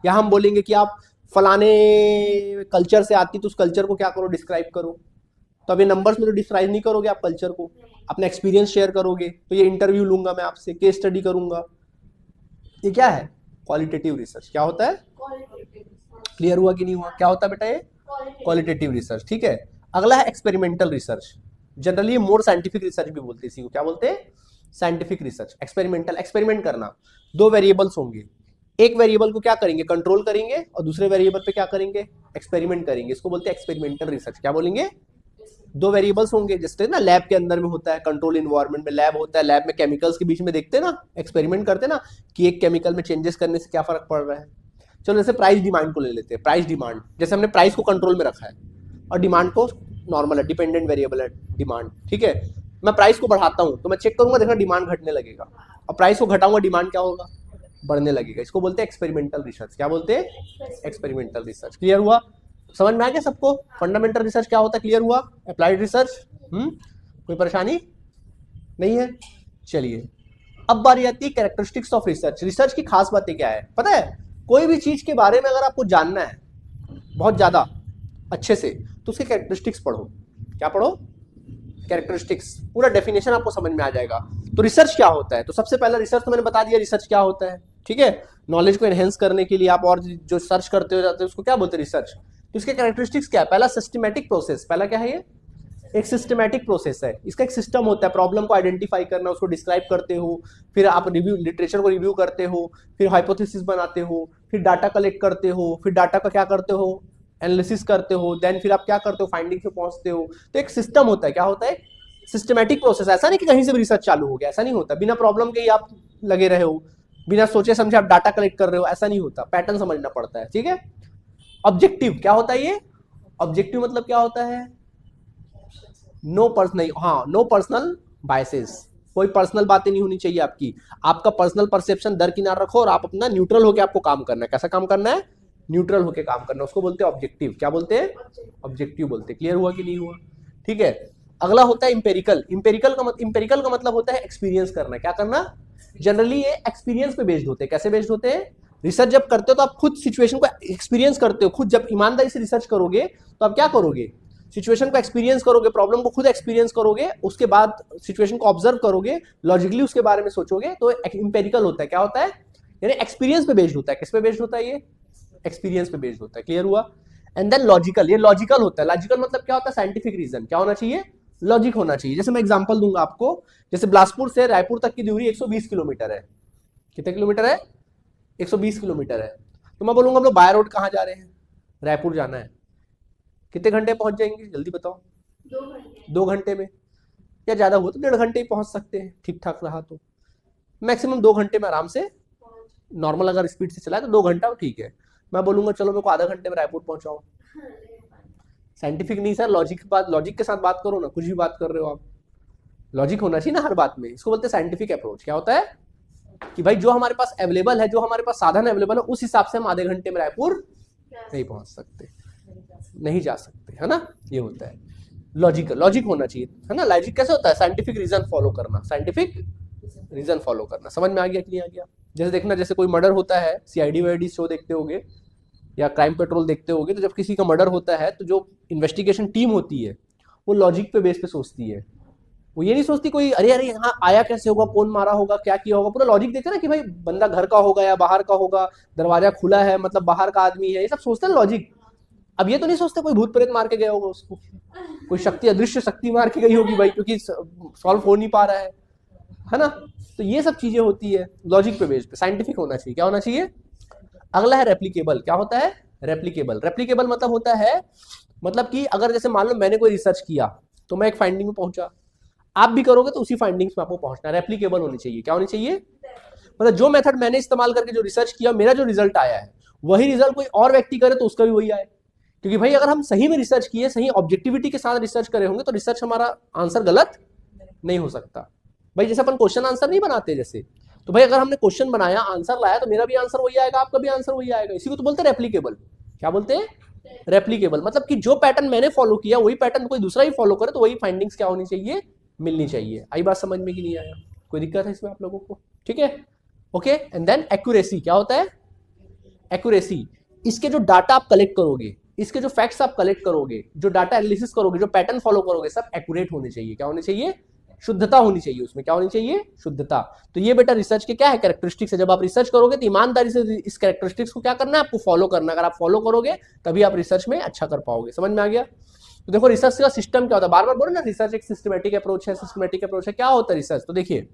या हम बोलेंगे कि आप फलाने कल्चर से आती, तो उस कल्चर को क्या करो, डिस्क्राइब करो। तो अभी नंबर्स में तो डिस्क्राइब नहीं करोगे आप कल्चर को, अपना एक्सपीरियंस शेयर करोगे। तो ये इंटरव्यू लूंगा मैं आपसे, केस स्टडी करूंगा, ये क्या है? Qualitative research. क्या होता है? क्लियर हुआ कि नहीं हुआ? क्या होता है बेटा ये? Qualitative research. ठीक है, अगला है experimental research. Generally more scientific research भी बोलते हैं इसी को। क्या बोलते हैं? Scientific research. एक्सपेरिमेंटल, एक्सपेरिमेंट करना। दो वेरिएबल्स होंगे, एक वेरिएबल को क्या करेंगे, कंट्रोल करेंगे, और दूसरे वेरिएबल पे क्या करेंगे, एक्सपेरिमेंट करेंगे। इसको बोलते हैं एक्सपेरिमेंटल रिसर्च। क्या बोलेंगे? दो वेरिएबल्स होंगे, जैसे ना लैब के अंदर में होता है, कंट्रोल इन्वायरमेंट में लैब होता है, लैब में केमिकल्स के बीच में देखते हैं ना, एक्सपेरिमेंट करते हैं ना, कि एक केमिकल में चेंजेस करने से क्या फर्क पड़ रहा है। चलो जैसे प्राइस डिमांड को ले लेते हैं, प्राइस डिमांड, जैसे हमने प्राइस को कंट्रोल में रखा है और डिमांड को नॉर्मल है, डिपेंडेंट वेरिएबल है डिमांड। ठीक है, मैं प्राइस को बढ़ाता हूं तो मैं चेक करूंगा, देखना डिमांड घटने लगेगा, और प्राइस को घटाऊंगा डिमांड क्या होगा, बढ़ने लगेगा। इसको बोलते हैं एक्सपेरिमेंटल रिसर्च। क्या बोलते हैं? Experimental research. क्लियर हुआ? समझ में आ गया सबको? फंडामेंटल रिसर्च क्या होता है, क्लियर हुआ? अप्लाइड रिसर्च, कोई परेशानी नहीं है? चलिए अब बारी आती है कैरेक्टरिस्टिक्स ऑफ रिसर्च। रिसर्च की खास बातें क्या है पता है? कोई भी चीज के बारे में अगर आपको जानना है बहुत ज्यादा अच्छे से, तो उसके कैरेक्टरिस्टिक्स पढ़ो। क्या पढ़ो? कैरेक्टरिस्टिक्स। पूरा डेफिनेशन आपको समझ में आ जाएगा। तो रिसर्च क्या होता है, तो सबसे पहला रिसर्च तो मैंने बता दिया, रिसर्च क्या होता है। ठीक है, नॉलेज को एनहेंस करने के लिए आप और जो सर्च करते हो जाते हैं उसको क्या बोलते हैं, रिसर्च। तो इसके कैरेक्टरिस्टिक्स क्या है? पहला सिस्टमैटिक प्रोसेस। पहला क्या है ये? एक सिस्टमैटिक प्रोसेस है। इसका एक सिस्टम होता है, प्रॉब्लम को आइडेंटिफाई करना, उसको डिस्क्राइब करते हो, फिर आप रिव्यू, लिटरेचर को रिव्यू करते हो, फिर हाइपोथेसिस बनाते हो, फिर डाटा कलेक्ट करते हो, फिर डाटा का क्या करते हो, एनालिसिस करते हो, देन फिर आप क्या करते हो, फाइंडिंग पे पहुंचते हो। तो एक सिस्टम होता है। क्या होता है? Systematic process. ऐसा नहीं कि कहीं से भी रिसर्च चालू हो गया, ऐसा नहीं होता, बिना प्रॉब्लम के ही आप लगे रहे हो। बिना सोचे समझे आप डाटा कलेक्ट कर रहे हो, ऐसा नहीं होता, पैटर्न समझना पड़ता है, ठीक है। ऑब्जेक्टिव क्या होता है ये, ऑब्जेक्टिव मतलब क्या होता है, नो पर्सनल, हाँ नो पर्सनल बायसेस, कोई पर्सनल बातें नहीं होनी चाहिए आपकी, आपका पर्सनल परसेप्शन दरकिनार रखो और आप अपना न्यूट्रल होकर आपको काम करना है। कैसा काम करना है, न्यूट्रल होकर काम करना है, उसको बोलते हैं ऑब्जेक्टिव। क्या बोलते हैं, ऑब्जेक्टिव बोलते हैं। क्लियर हुआ कि नहीं हुआ, ठीक है। अगला होता है इंपेरिकल। इंपेरिकल का मतलब होता है एक्सपीरियंस करना। क्या करना, जनरली ये एक्सपीरियंस पे बेस्ड होते हैं। कैसे बेस्ड होते हैं, रिसर्च जब करते हो तो आप खुद सिचुएशन को एक्सपीरियंस करते हो, खुद जब ईमानदारी से रिसर्च करोगे तो आप क्या करोगे, सिचुएशन को एक्सपीरियंस करोगे, प्रॉब्लम को खुद एक्सपीरियंस करोगे, उसके बाद सिचुएशन को ऑब्जर्व करोगे, लॉजिकली उसके बारे में सोचोगे, तो इंपेरिकल होता है। क्या होता है, यानी एक्सपीरियंस पे बेस्ड होता है। किस पे बेस्ड होता है ये, एक्सपीरियंस पे बेस्ड होता है। क्लियर हुआ। एंड देन लॉजिकल, ये लॉजिकल होता है। लॉजिकल मतलब क्या होता है, साइंटिफिक रीजन। क्या होना चाहिए, लॉजिक होना चाहिए। जैसे मैं एग्जांपल दूंगा आपको, जैसे बिलासपुर से रायपुर तक की दूरी 120 किलोमीटर है। कितने किलोमीटर है, 120 किलोमीटर है। तो मैं बोलूंगा हम लोग बाय रोड कहाँ जा रहे हैं, रायपुर जाना है, कितने घंटे पहुंच जाएंगे, जल्दी बताओ। 2 घंटे में, या ज्यादा हुआ तो 1.5 घंटे ही पहुंच सकते हैं, ठीक ठाक रहा तो। मैक्सिमम 2 घंटे में आराम से, नॉर्मल अगर स्पीड से चलाए तो 2 घंटा ठीक है। मैं बोलूंगा चलो मेरे को आधा घंटे में रायपुर पहुंचाओ। साइंटिफिक नहीं सर, लॉजिक बात, लॉजिक के साथ बात करो ना, कुछ भी बात कर रहे हो आप, लॉजिक होना चाहिए ना हर बात में। इसको बोलते हैं साइंटिफिक अप्रोच। क्या होता है कि भाई जो हमारे पास अवेलेबल है, जो हमारे पास साधन अवेलेबल है, उस हिसाब से हम आधे घंटे में रायपुर नहीं पहुंच सकते, नहीं जा सकते, है ना। ये होता है लॉजिकल, लॉजिक होना चाहिए, है ना। लॉजिक कैसे होता है, साइंटिफिक रीजन फॉलो करना, साइंटिफिक रीजन फॉलो करना। समझ में आ गया कि नहीं आ गया। जैसे देखना, जैसे कोई मर्डर होता है, सीआईडी वाईडी शो देखते होगे या क्राइम पेट्रोल देखते होगे, तो जब किसी का मर्डर होता है तो जो इन्वेस्टिगेशन टीम होती है वो लॉजिक पे बेस पे सोचती है। वो ये नहीं सोचती कोई अरे अरे यहाँ आया कैसे होगा, कौन मारा होगा, क्या किया होगा, पूरा लॉजिक देखते ना कि भाई बंदा घर का होगा या बाहर का होगा, दरवाजा खुला है मतलब बाहर का आदमी है, ये सब सोचते हैं लॉजिक। अब ये तो नहीं सोचते कोई भूत प्रेत मार के गया होगा उसको, कोई शक्ति, अदृश्य शक्ति मार के गई होगी भाई, क्योंकि सॉल्व हो नहीं पा रहा है ना। तो ये सब चीजें होती है लॉजिक पे बेस्ड पे, साइंटिफिक होना चाहिए। क्या होना चाहिए। अगला है रेप्लीकेबल। क्या होता है, रेप्लीकेबल। रेप्लीकेबल मतलब होता है, मतलब कि अगर जैसे मान लो मैंने कोई रिसर्च किया तो मैं एक फाइंडिंग में पहुंचा, आप भी करोगे तो उसी फाइंडिंग्स में आपको पहुंचना है। रेप्लीकेबल होनी चाहिए। क्या होनी चाहिए, मतलब जो मेथड मैंने इस्तेमाल करके जो रिसर्च किया, मेरा जो रिजल्ट आया है वही रिजल्ट कोई और व्यक्ति करे तो उसका भी वही आए। क्योंकि भाई अगर हम सही में रिसर्च किए, सही ऑब्जेक्टिविटी के साथ रिसर्च करे होंगे तो रिसर्च हमारा आंसर गलत नहीं हो सकता। भाई जैसे अपन क्वेश्चन आंसर नहीं बनाते जैसे, तो भाई अगर हमने क्वेश्चन बनाया, आंसर लाया, तो मेरा भी आंसर वही आएगा, आपका भी आंसर वही आएगा। इसी को तो बोलते हैं रेप्लीकेबल। क्या बोलते हैं, रेप्लीकेबल। मतलब कि जो पैटर्न मैंने फॉलो किया वही पैटर्न कोई दूसरा ही फॉलो करे तो वही फाइंडिंग्स क्या होनी चाहिए, मिलनी चाहिए। आई बात समझ में कि नहीं आया, कोई दिक्कत है इसमें आप लोगों को, ठीक है। Okay, and then accuracy. क्या होता है, एक्यूरेसी। इसके जो डाटा आप कलेक्ट करोगे, इसके जो फैक्ट्स आप कलेक्ट करोगे, जो डाटा एनालिसिस करोगे, जो पैटर्न फॉलो करोगे, सब एक्यूरेट होने चाहिए। क्या होने चाहिए, शुद्धता होनी चाहिए उसमें। क्या होनी चाहिए, शुद्धता। तो ये बेटा रिसर्च के क्या है, कैरेक्टरिस्टिक्स है। जब आप रिसर्च करोगे तो ईमानदारी से इस कैरेक्टरिस्टिक्स को क्या करना है, आपको फॉलो करना है। अगर आप फॉलो करोगे तभी आप रिसर्च में अच्छा कर पाओगे। समझ में आ गया। तो देखो रिसर्च का सिस्टम क्या होता है, बार बार बोलो ना, रिसर्च एक सिस्टमैटिक अप्रोच है, सिस्टमैटिक अप्रोच है। क्या होता है रिसर्च, तो देखिए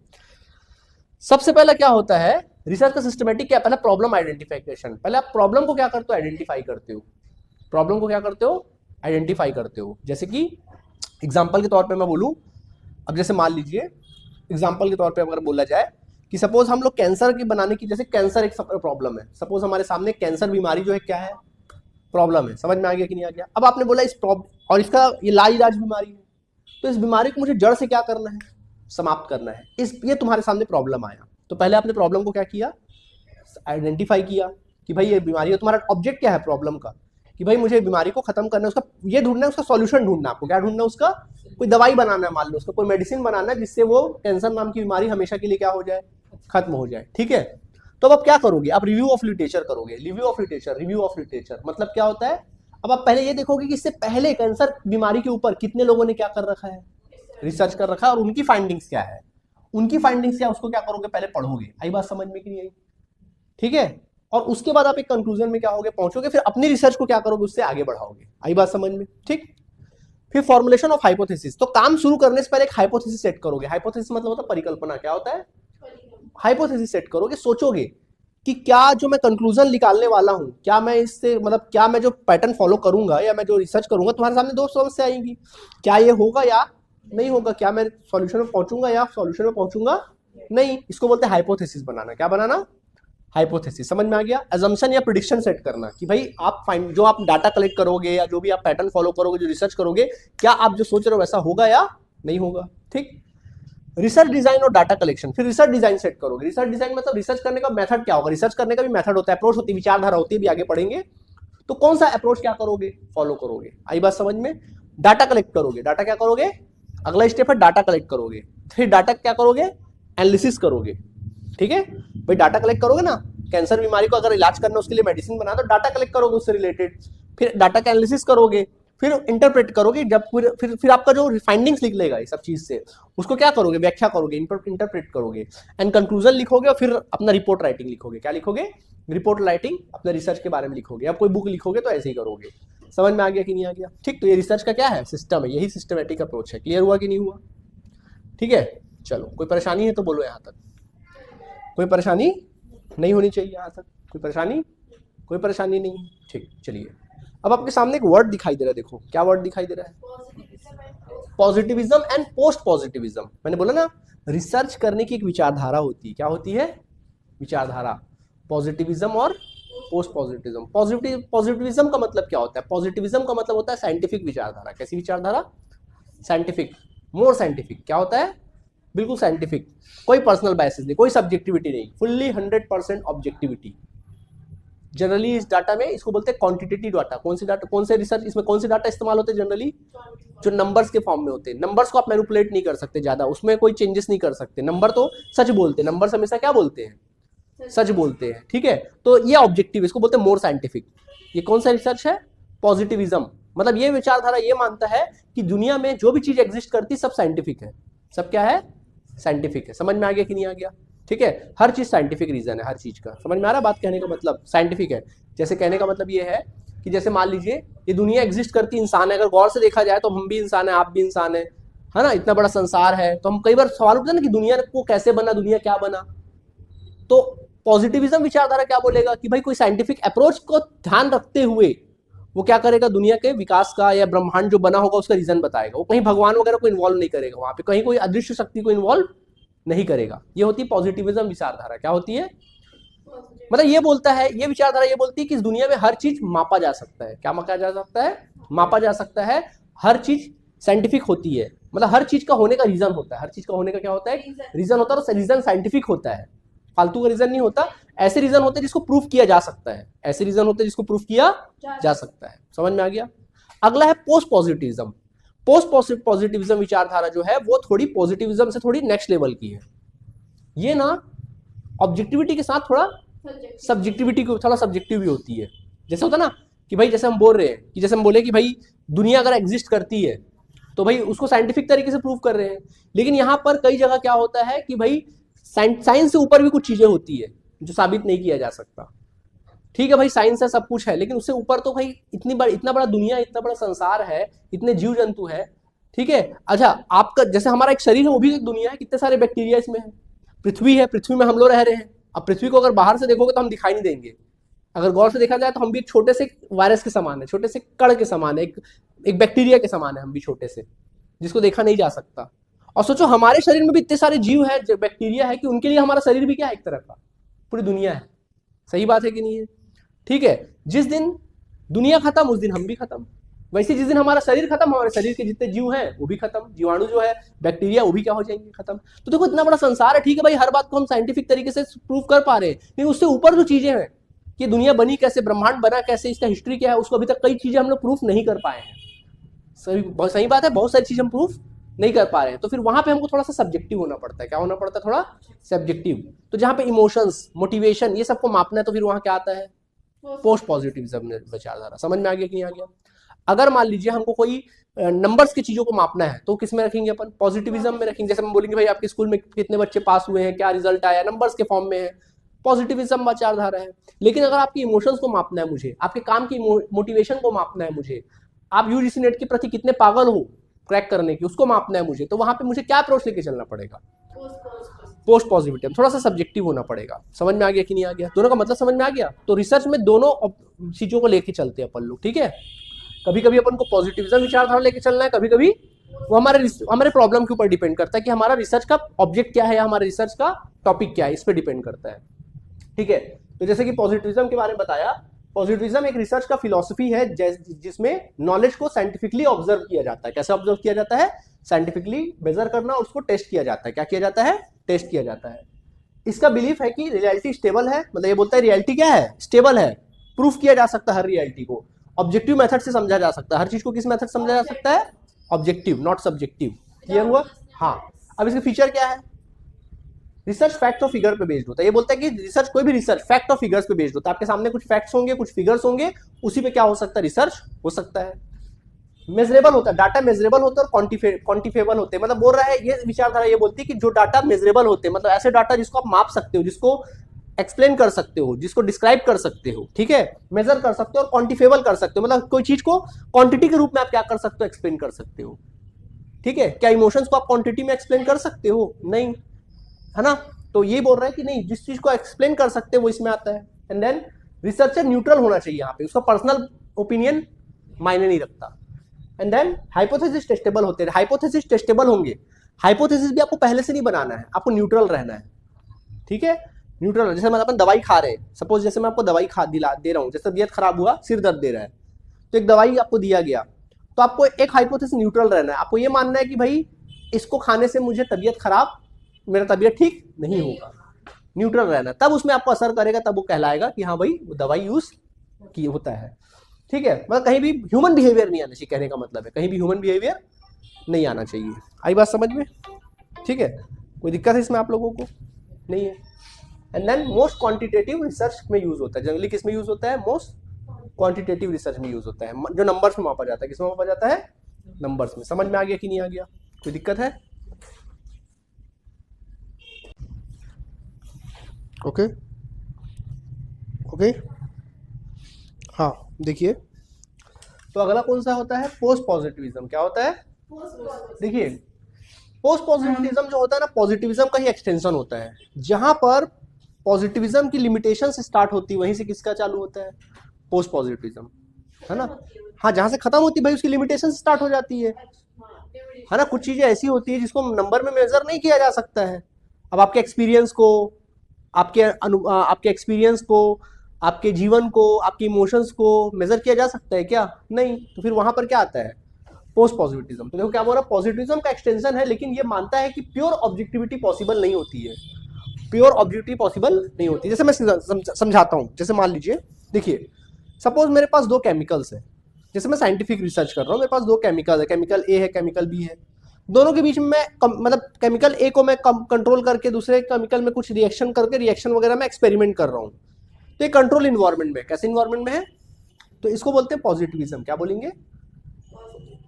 सबसे पहला क्या होता है रिसर्च का सिस्टमैटिक, क्या, पहला प्रॉब्लम आइडेंटिफिकेशन। पहले आप प्रॉब्लम को क्या करते हो, आइडेंटिफाई करते हो। प्रॉब्लम को क्या करते हो, आइडेंटिफाई करते हो। जैसे कि एग्जांपल के तौर पे मैं बोलूं, अब जैसे मान लीजिए एग्जांपल के तौर पे अगर बोला जाए कि सपोज हम लोग कैंसर की बनाने की, जैसे कैंसर एक प्रॉब्लम है, सपोज हमारे सामने कैंसर बीमारी जो है क्या है, प्रॉब्लम है। समझ में आ गया कि नहीं आ गया। अब आपने बोला इस प्रॉब्लम और इसका ये लाइलाज बीमारी है, तो इस बीमारी को मुझे जड़ से क्या करना है, समाप्त करना है। ये तुम्हारे सामने प्रॉब्लम आया, तो पहले आपने प्रॉब्लम को क्या किया, आइडेंटिफाई किया कि भाई ये बीमारी है। तुम्हारा ऑब्जेक्ट क्या है प्रॉब्लम का, कि भाई मुझे बीमारी को खत्म करना है, उसका ये ढूंढना है, उसका सॉल्यूशन ढूंढना है। आपको क्या ढूंढना है, उसका कोई दवाई बनाना है, मान लो उसका कोई मेडिसिन बनाना है जिससे वो कैंसर नाम की बीमारी हमेशा के लिए क्या हो जाए, खत्म हो जाए, ठीक है। तो अब आप क्या करोगे, आप रिव्यू ऑफ लिटरेचर करोगे। Review of literature, review of literature मतलब क्या होता है, अब आप पहले ये देखोगे कि इससे पहले कैंसर बीमारी के ऊपर कितने लोगों ने क्या कर रखा है, रिसर्च कर रखा है, और उनकी फाइंडिंग्स क्या है, उनकी फाइंडिंग्स क्या, उसको क्या करोगे, पहले पढ़ोगे। आई बात समझ में कि नहीं आई, ठीक है। और उसके बाद आप एक कंक्लूजन में क्या होगे, पहुंचोगे, फिर अपनी रिसर्च को क्या करोगे, उससे आगे बढ़ाओगे। आई बात समझ में, ठीक। फिर फॉर्मुलेशन ऑफ हाइपोथेसिस, तो काम शुरू करने से पहले एक हाइपोथेसिस सेट करोगे। हाइपोथेसिस मतलब होता है परिकल्पना। क्या होता है, हाइपोथेसिस सेट करोगे, सोचोगे कि क्या जो मैं कंक्लूजन निकालने वाला हूं, क्या मैं इससे, मतलब क्या मैं जो पैटर्न फॉलो करूंगा या मैं जो रिसर्च करूंगा, तुम्हारे सामने दो समस्या आएंगी, क्या ये होगा या नहीं होगा, क्या मैं सॉल्यूशन में पहुंचूंगा या सॉल्यूशन में पहुंचूंगा नहीं। इसको बोलते हैं हाइपोथेसिस बनाना। क्या बनाना, हाइपोथेसिस, समझ में आ गया। अजम्पशन या प्रिडिक्शन सेट करना कि भाई आप फाइंड, जो आप डाटा कलेक्ट करोगे या जो भी आप पैटर्न फॉलो करोगे, जो रिसर्च करोगे, क्या आप जो सोच रहे हो वैसा होगा या नहीं होगा, ठीक। रिसर्च डिजाइन और डाटा कलेक्शन, फिर रिसर्च डिजाइन सेट करोगे। रिसर्च डिजाइन मतलब रिसर्च करने का मेथड क्या होगा, रिसर्च करने का भी मेथड होता है, अप्रोच होती है, विचारधारा होती है, भी आगे पढ़ेंगे। तो कौन सा अप्रोच क्या करोगे, फॉलो करोगे, आई बात समझ में। डाटा कलेक्ट करोगे, डाटा क्या करोगे, अगला स्टेप है डाटा कलेक्ट करोगे। फिर डाटा क्या करोगे, एनालिसिस करोगे, ठीक है भाई। डाटा कलेक्ट करोगे ना, कैंसर बीमारी को अगर इलाज करना, उसके लिए मेडिसिन बना, तो डाटा कलेक्ट करोगे उससे रिलेटेड। फिर डाटा का एनालिसिस करोगे, फिर इंटरप्रेट करोगे। जब फिर आपका जो फाइंडिंग्स निकलेगा इस सब चीज से, उसको क्या करोगे, व्याख्या करोगे, इंटरप्रेट करोगे, एंड कंक्लूजन लिखोगे, और फिर अपना रिपोर्ट राइटिंग लिखोगे। क्या लिखोगे, रिपोर्ट राइटिंग अपने रिसर्च के बारे में लिखोगे। अब कोई बुक लिखोगे तो ऐसे ही करोगे। समझ में आ गया कि नहीं आ गया, ठीक। तो ये रिसर्च का क्या है, सिस्टम है, यही सिस्टमेटिक अप्रोच है। क्लियर हुआ कि नहीं हुआ, ठीक है। चलो, कोई परेशानी है तो बोलो यहाँ तक। कोई परेशानी नहीं होनी चाहिए यहाँ तक, कोई परेशानी, कोई परेशानी नहीं, ठीक। चलिए, अब आपके सामने एक वर्ड दिखाई दे रहा है, देखो क्या वर्ड दिखाई दे रहा है, पॉजिटिविज्म एंड पोस्ट पॉजिटिविज्म। मैंने बोला ना, रिसर्च करने की एक विचारधारा होती है, क्या होती है, विचारधारा। पॉजिटिविज्म और पोस्ट पॉजिटिविज्म। पॉजिटिविज्म का मतलब क्या होता है, पॉजिटिविज्म का मतलब होता है साइंटिफिक विचारधारा। कैसी विचारधारा, साइंटिफिक, मोर साइंटिफिक। क्या होता है, बिल्कुल साइंटिफिक, कोई पर्सनल बायसेस नहीं, कोई सब्जेक्टिविटी नहीं, फुल्ली 100% ऑब्जेक्टिविटी। जनरली इस डाटा में इसको बोलते हैं क्वांटिटेटिव डाटा। कौन से डाटा, कौन से रिसर्च, इसमें कौन से डाटा इस्तेमाल होते हैं जनरली, जो नंबर्स के फॉर्म में होते हैं। नंबर्स को आप मैनिपुलेट नहीं कर सकते ज्यादा, उसमें कोई चेंजेस नहीं कर सकते। नंबर तो सच बोलते हैं, नंबर्स हमेशा क्या बोलते हैं, सच बोलते हैं, ठीक है। तो ये ऑब्जेक्टिव, इसको बोलते हैं मोर साइंटिफिक। ये कौन सा रिसर्च है, पॉजिटिविज्म। मतलब ये विचारधारा ये मानता है कि दुनिया में जो भी चीज एग्जिस्ट करती सब साइंटिफिक है, सब क्या है, साइंटिफिक है। समझ में आ गया कि नहीं आ गया, ठीक है। हर चीज साइंटिफिक रीजन है, हर चीज का। समझ में आ रहा है बात, कहने का मतलब साइंटिफिक है। जैसे कहने का मतलब ये है कि जैसे मान लीजिए ये दुनिया एग्जिस्ट करती इंसान है, अगर गौर से देखा जाए तो हम भी इंसान है, आप भी इंसान है ना, इतना बड़ा संसार है। तो हम कई बार सवाल उठते हैं ना कि दुनिया को कैसे बना, दुनिया क्या बना। तो पॉजिटिविज्म विचारधारा क्या बोलेगा कि भाई कोई साइंटिफिक अप्रोच को ध्यान रखते हुए वो क्या करेगा, दुनिया के विकास का या ब्रह्मांड जो बना होगा उसका रीजन बताएगा। वो कहीं भगवान वगैरह को इन्वॉल्व नहीं करेगा, वहां पे कहीं कोई अदृश्य शक्ति को इन्वॉल्व नहीं करेगा। ये होती है पॉजिटिविज्म विचारधारा। क्या होती है, मतलब ये बोलता है, ये विचारधारा ये बोलती है कि इस दुनिया में हर चीज मापा जा सकता है। क्या मापा जा सकता है, मापा जा सकता है। हर चीज साइंटिफिक होती है, मतलब हर चीज का होने का रीजन होता है। हर चीज का होने का क्या होता है, रीजन होता है, और रीजन साइंटिफिक होता है, फालतू का रीजन नहीं होता। ऐसे रीजन होते हैं जिसको प्रूफ किया जा सकता है, ऐसे रीजन होते हैं जिसको प्रूफ किया जा सकता है। समझ में आ गया। अगला है पोस्ट पॉजिटिविज्म। पोस्ट पॉजिटिविज्म विचारधारा जो है वो थोड़ी पॉजिटिविज्म से थोड़ी नेक्स्ट लेवल की है। ये ना ऑब्जेक्टिविटी के साथ थोड़ा सब्जेक्टिविटी को, थोड़ा सब्जेक्टिव भी होती है। जैसे होता ना कि भाई, जैसे हम बोल रहे हैं कि जैसे हम बोले कि भाई दुनिया अगर एग्जिस्ट करती है तो भाई उसको साइंटिफिक तरीके से प्रूव कर रहे हैं। लेकिन यहाँ पर कई जगह क्या होता है कि भाई साइंस से ऊपर भी कुछ चीजें होती है जो साबित नहीं किया जा सकता। ठीक है भाई, साइंस है, सब कुछ है, लेकिन उससे ऊपर तो भाई इतना बड़ा दुनिया, इतना बड़ा संसार है, इतने जीव जंतु है, ठीक है। अच्छा, आपका जैसे हमारा एक शरीर है, वो भी एक दुनिया है, कितने सारे बैक्टीरिया इसमें है। पृथ्वी है, पृथ्वी में हम लोग रह रहे हैं। अब पृथ्वी को अगर बाहर से देखोगे तो हम दिखाई नहीं देंगे। अगर गौर से देखा जाए तो हम भी एक छोटे से वायरस के समान है, छोटे से कण के समान है, एक बैक्टीरिया के समान है हम भी, छोटे से, जिसको देखा नहीं जा सकता। और सोचो हमारे शरीर में भी इतने सारे जीव है, बैक्टीरिया है, कि उनके लिए हमारा शरीर भी क्या है, एक तरह का पूरी दुनिया है। सही बात है कि नहीं है, ठीक है। जिस दिन दुनिया खत्म उस दिन हम भी खत्म। वैसे जिस दिन हमारा शरीर खत्म, हमारे शरीर के जितने जीव हैं वो भी खत्म, जीवाणु जो है, बैक्टीरिया, वो भी क्या हो जाएंगे, खत्म। तो देखो इतना बड़ा संसार है, ठीक है भाई, हर बात को हम साइंटिफिक तरीके से प्रूव कर पा रहे हैं, लेकिन उससे ऊपर जो चीजें हैं कि दुनिया बनी कैसे, ब्रह्मांड बना कैसे, इसका हिस्ट्री क्या है, उसको अभी तक कई चीजें हम लोग प्रूफ नहीं कर पाए हैं। सही बात है, बहुत सारी चीजें हम प्रूफ नहीं कर पा रहे हैं। तो फिर वहां पे हमको थोड़ा सा सब्जेक्टिव होना पड़ता है। क्या होना पड़ता है, थोड़ा सब्जेक्टिव। तो जहां पे इमोशंस, मोटिवेशन, ये सबको मापना है, तो फिर वहां क्या आता है, पोस्ट पॉजिटिविज्म विचारधारा। समझ में आ गया कि नहीं आ गया। अगर मान लीजिए हमको कोई नंबर्स की चीजों को मापना है तो किस में रखेंगे अपन, पॉजिटिविज्म में रखेंगे। जैसे हम बोलेंगे भाई आपके स्कूल में कितने बच्चे पास हुए हैं, क्या रिजल्ट आया, नंबर्स के फॉर्म में है, पॉजिटिविज्म विचारधारा है। लेकिन अगर आपकी इमोशंस को मापना है मुझे, आपके काम की मोटिवेशन को मापना है मुझे, आप यूजीसी नेट के प्रति कितने पागल हो क्रैक करने की, उसको मापना है मुझे, तो वहां पे मुझे क्या अप्रोच लेके चलना पड़ेगा, पोस्ट पॉजिटिविटी, थोड़ा सा सब्जेक्टिव होना पड़ेगा। समझ में आ गया कि नहीं आ गया, दोनों का मतलब समझ में आ गया। तो रिसर्च में दोनों चीजों को लेके चलते हैं अपन लोग, ठीक है। कभी कभी अपन को पॉजिटिविज्म विचारधारा लेके चलना है, कभी कभी वो हमारे प्रॉब्लम के ऊपर डिपेंड करता है कि हमारा रिसर्च का ऑब्जेक्ट क्या है, हमारे रिसर्च का टॉपिक क्या है, इस पर डिपेंड करता है, ठीक है। तो जैसे कि पॉजिटिविज्म के बारे में बताया, पॉजिटिविज्म एक रिसर्च का फिलॉसफी है जिसमें नॉलेज को साइंटिफिकली ऑब्जर्व किया जाता है। कैसे ऑब्जर्व किया जाता है? साइंटिफिकली मेजर करना और उसको टेस्ट किया जाता है। क्या किया जाता है? टेस्ट किया जाता है। इसका बिलीफ है कि रियलिटी स्टेबल है, मतलब ये बोलता है रियलिटी क्या है? स्टेबल है। प्रूफ किया जा सकता है हर रियलिटी को, ऑब्जेक्टिव मेथड से समझा जा सकता है। हर चीज को किस मेथड समझा जा सकता है? Objective, not subjective. क्लियर हुआ? हाँ। अब इसका फीचर क्या है? रिसर्च फैक्ट और फिगर पे बेस्ड होता है। ये बोलता है कि रिसर्च, कोई भी रिसर्च फैक्ट और फिगर्स पे बेस्ड होता है। आपके सामने कुछ फैक्ट्स होंगे, कुछ फिगर्स होंगे, उसी पे क्या हो सकता है? रिसर्च हो सकता है। मेजरेबल होता है, डाटा मेजरेबल होता है और क्वांटिफेबल होते हैं। मतलब बोल रहा है, ये विचारधारा ये बोलती है कि जो डाटा मेजरेबल होते हैं, मतलब ऐसे डाटा जिसको आप माप सकते हो, जिसको एक्सप्लेन कर सकते हो, जिसको डिस्क्राइब कर सकते हो, ठीक है, मेजर कर सकते हो और क्वांटिफेबल कर सकते हो, मतलब कोई चीज को क्वांटिटी के रूप में आप क्या कर सकते हो? एक्सप्लेन कर सकते हो। ठीक है, क्या इमोशंस को आप क्वांटिटी में एक्सप्लेन कर सकते हो? नहीं, है ना? तो ये बोल रहा है कि नहीं, जिस चीज को एक्सप्लेन कर सकते हैं वो इसमें आता है। एंड देन रिसर्चर न्यूट्रल होना चाहिए यहाँ पे, उसका पर्सनल ओपिनियन मायने नहीं रखता। एंड देन हाइपोथेसिस टेस्टेबल होते हैं। हाइपोथेसिस टेस्टेबल होंगे। हाइपोथेसिस भी आपको पहले से नहीं बनाना है, आपको न्यूट्रल रहना है। ठीक है, न्यूट्रल। जैसे मतलब अपन दवाई खा रहे हैं, सपोज जैसे मैं आपको दवाई खा दिला दे रहा हूँ, जैसे तबीयत खराब हुआ, सिर दर्द दे रहा है, तो एक दवाई आपको दिया गया, तो आपको एक हाइपोथेसिस न्यूट्रल रहना है। आपको ये मानना है कि भाई इसको खाने से मुझे तबीयत खराब, मेरा तबीयत ठीक नहीं होगा। न्यूट्रल रहना, तब उसमें आपको असर करेगा, तब वो कहलाएगा कि हाँ भाई वो दवाई यूज की होता है। ठीक है, मतलब कहीं भी ह्यूमन बिहेवियर नहीं आना चाहिए, कहने का मतलब है कहीं भी ह्यूमन बिहेवियर नहीं आना चाहिए। आई बात समझ में? ठीक है, कोई दिक्कत है इसमें आप लोगों को? नहीं है। And then most quantitative research में यूज होता है। जनरली किस में यूज होता है? मोस्ट क्वांटिटेटिव रिसर्च में यूज होता है, जो नंबर्स में मापा जाता है। किसमें मापा जाता है? नंबर्स में। समझ में आ गया कि नहीं आ गया? कोई दिक्कत है? ओके ओके, हाँ देखिए, तो अगला कौन सा होता है? Post positivism. क्या होता है? देखिए, पोस्ट पॉजिटिविज्म जो होता है ना, पॉजिटिविज्म का ही एक्सटेंशन होता है। जहां पर पॉजिटिविज्म की लिमिटेशन से स्टार्ट होती है, वहीं से किसका चालू होता है? पोस्ट पॉजिटिविज्म, है ना? हाँ, जहां से खत्म होती है भाई उसकी लिमिटेशन से स्टार्ट हो जाती है ना? कुछ चीजें ऐसी होती है जिसको नंबर में मेजर नहीं किया जा सकता है। अब आपके एक्सपीरियंस को, आपके एक्सपीरियंस को, आपके जीवन को, आपके इमोशंस को मेजर किया जा सकता है क्या? नहीं। तो फिर वहां पर क्या आता है? Post positivism. तो देखो क्या बोल रहा है, पॉजिटिविज्म का एक्सटेंशन है, लेकिन ये मानता है कि प्योर ऑब्जेक्टिविटी पॉसिबल नहीं होती है। प्योर ऑब्जेक्टिविटी पॉसिबल नहीं होती। जैसे मैं समझाता हूं। जैसे मान लीजिए, देखिए, सपोज मेरे पास दो केमिकल्स है, जैसे मैं साइंटिफिक रिसर्च कर रहा हूँ, मेरे पास दो केमिकल है, केमिकल ए है, केमिकल बी है। दोनों के बीच में मैं मतलब केमिकल ए को मैं कंट्रोल करके दूसरे केमिकल में कुछ रिएक्शन करके रिएक्शन वगैरह में एक्सपेरिमेंट कर रहा हूँ। तो ये कंट्रोल इन्वायरमेंट में, कैसे इन्वायरमेंट में है, तो इसको बोलते हैं पॉजिटिविज्म। क्या बोलेंगे?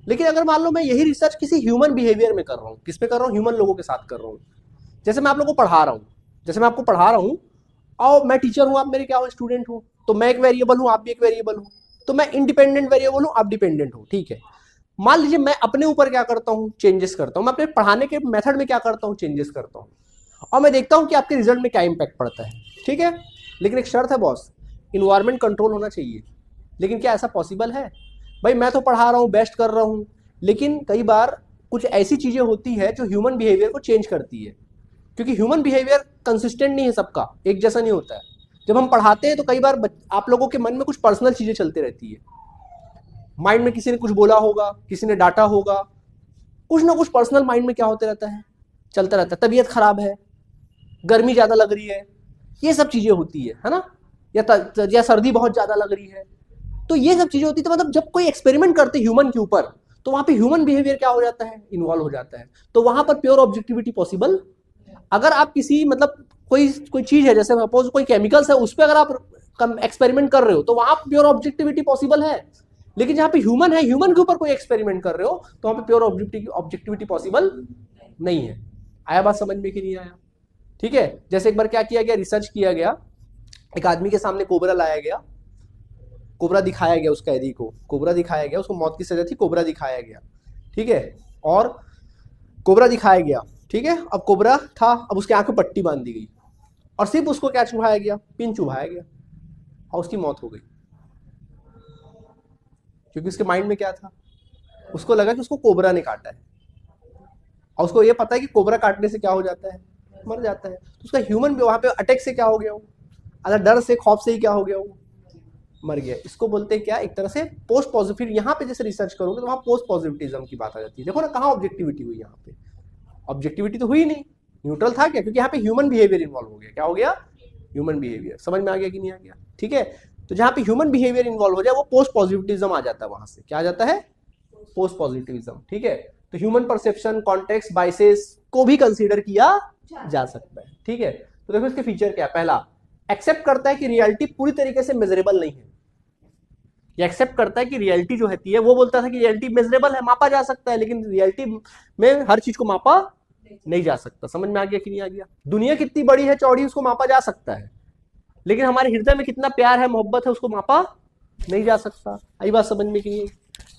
लेकिन अगर मान लो मैं यही रिसर्च किसी ह्यूमन बिहेवियर में कर रहा हूँ, किस पे कर रहा हूँ? ह्यूमन लोगों के साथ कर रहा हूँ। जैसे मैं आप लोगों को पढ़ा रहा हूँ, जैसे मैं आपको पढ़ा रहा हूँ, और मैं टीचर हूँ, आप मेरे क्या हो? स्टूडेंट हो। तो मैं एक वेरिएबल हूँ, आप भी एक वेरिएबल हो। तो मैं इंडिपेंडेंट वेरिएबल हूँ, आप डिपेंडेंट हो। ठीक है, मान लीजिए मैं अपने ऊपर क्या करता हूँ? चेंजेस करता हूँ। मैं अपने पढ़ाने के मेथड में क्या करता हूँ? चेंजेस करता हूँ, और मैं देखता हूँ कि आपके रिजल्ट में क्या इंपैक्ट पड़ता है। ठीक है, लेकिन एक शर्त है बॉस, इन्वायरमेंट कंट्रोल होना चाहिए। लेकिन क्या ऐसा पॉसिबल है? भाई मैं तो पढ़ा रहा हूँ, बेस्ट कर रहा हूँ, लेकिन कई बार कुछ ऐसी चीजें होती है जो ह्यूमन बिहेवियर को चेंज करती है, क्योंकि ह्यूमन बिहेवियर कंसिस्टेंट नहीं है, सबका एक जैसा नहीं होता है। जब हम पढ़ाते हैं तो कई बार आप लोगों के मन में कुछ पर्सनल चीजें चलती रहती है, माइंड में किसी ने कुछ बोला होगा, किसी ने डांटा होगा, कुछ ना कुछ पर्सनल माइंड में क्या होते रहता है? चलता रहता है। तबीयत खराब है, गर्मी ज्यादा लग रही है, ये सब चीजें होती है ना? या सर्दी बहुत ज्यादा लग रही है, तो ये सब चीजें होती है। तो मतलब जब कोई एक्सपेरिमेंट करते हैं ह्यूमन के ऊपर, तो वहां पे ह्यूमन बिहेवियर क्या हो जाता है? इन्वॉल्व हो जाता है। तो वहां पर प्योर ऑब्जेक्टिविटी पॉसिबल, अगर आप किसी मतलब कोई चीज है, जैसे सपोज कोई केमिकल्स है, उस पर अगर आप एक्सपेरिमेंट कर रहे हो, तो वहां प्योर ऑब्जेक्टिविटी पॉसिबल है। लेकिन जहां पे ह्यूमन है, ह्यूमन के ऊपर कोई एक्सपेरिमेंट कर रहे हो, तो वहां पे प्योर ऑब्जेक्टिविटी पॉसिबल नहीं है। आया बात समझ में कि नहीं आया? ठीक है, जैसे एक बार क्या किया गया, रिसर्च किया गया, एक आदमी के सामने कोबरा लाया गया, कोबरा दिखाया गया, उस कैदी को कोबरा दिखाया गया, उसको मौत की सजा थी, कोबरा दिखाया गया। ठीक है, और कोबरा दिखाया गया, ठीक है, अब कोबरा था, अब उसके आंख में पट्टी बांध दी गई, और सिर्फ उसको क्या चुभाया गया? पिन चुभाया गया, और उसकी मौत हो गई। क्योंकि उसके माइंड में क्या था? उसको लगा कि उसको कोबरा ने काटा है, और उसको ये पता है कि कोबरा काटने से क्या हो जाता है? मर जाता है। तो उसका ह्यूमन भी वहां पे अटैक से क्या हो गया? अच्छा, डर से खौफ से ही क्या हो गया, वो मर गया। इसको बोलते हैं क्या, एक तरह से पोस्ट पॉजिटिव। यहाँ पे जैसे रिसर्च करोगे तो वहाँ पोस्ट पॉजिटिविज्म की बात आ जाती है। देखो ना कहाँ ऑब्जेक्टिविटी हुई, यहाँ पे ऑब्जेक्टिविटी तो हुई नहीं, न्यूट्रल था क्या, क्योंकि यहाँ पे ह्यूमन बिहेवियर इन्वॉल्व हो गया। क्या हो गया, ह्यूमन बिहेवियर। समझ में आ गया कि नहीं आ गया, ठीक है। तो जहाँ पे ह्यूमन बिहेवियर इन्वॉल्व हो जाए वो पोस्ट पॉजिटिविज्म आ जाता है, वहां से क्या आ जाता है, पोस्ट पॉजिटिविज्म, ठीक है। तो ह्यूमन परसेप्शन, कॉन्टेक्स्ट, बाइसेस को भी कंसीडर किया जा सकता है, ठीक है। तो देखो इसके फीचर क्या है। पहला, एक्सेप्ट करता है कि रियलिटी पूरी तरीके से मेजरेबल नहीं है। ये एक्सेप्ट करता है कि रियलिटी जो होती है, वो बोलता था कि रियलिटी मेजरेबल है, मापा जा सकता है, लेकिन रियलिटी में हर चीज को मापा नहीं जा सकता। समझ में आ गया कि नहीं आ गया। दुनिया कितनी बड़ी है, चौड़ी, उसको मापा जा सकता है, लेकिन हमारे हृदय में कितना प्यार है, मोहब्बत है, उसको मापा नहीं जा सकता। आई बात समझ में कि नहीं,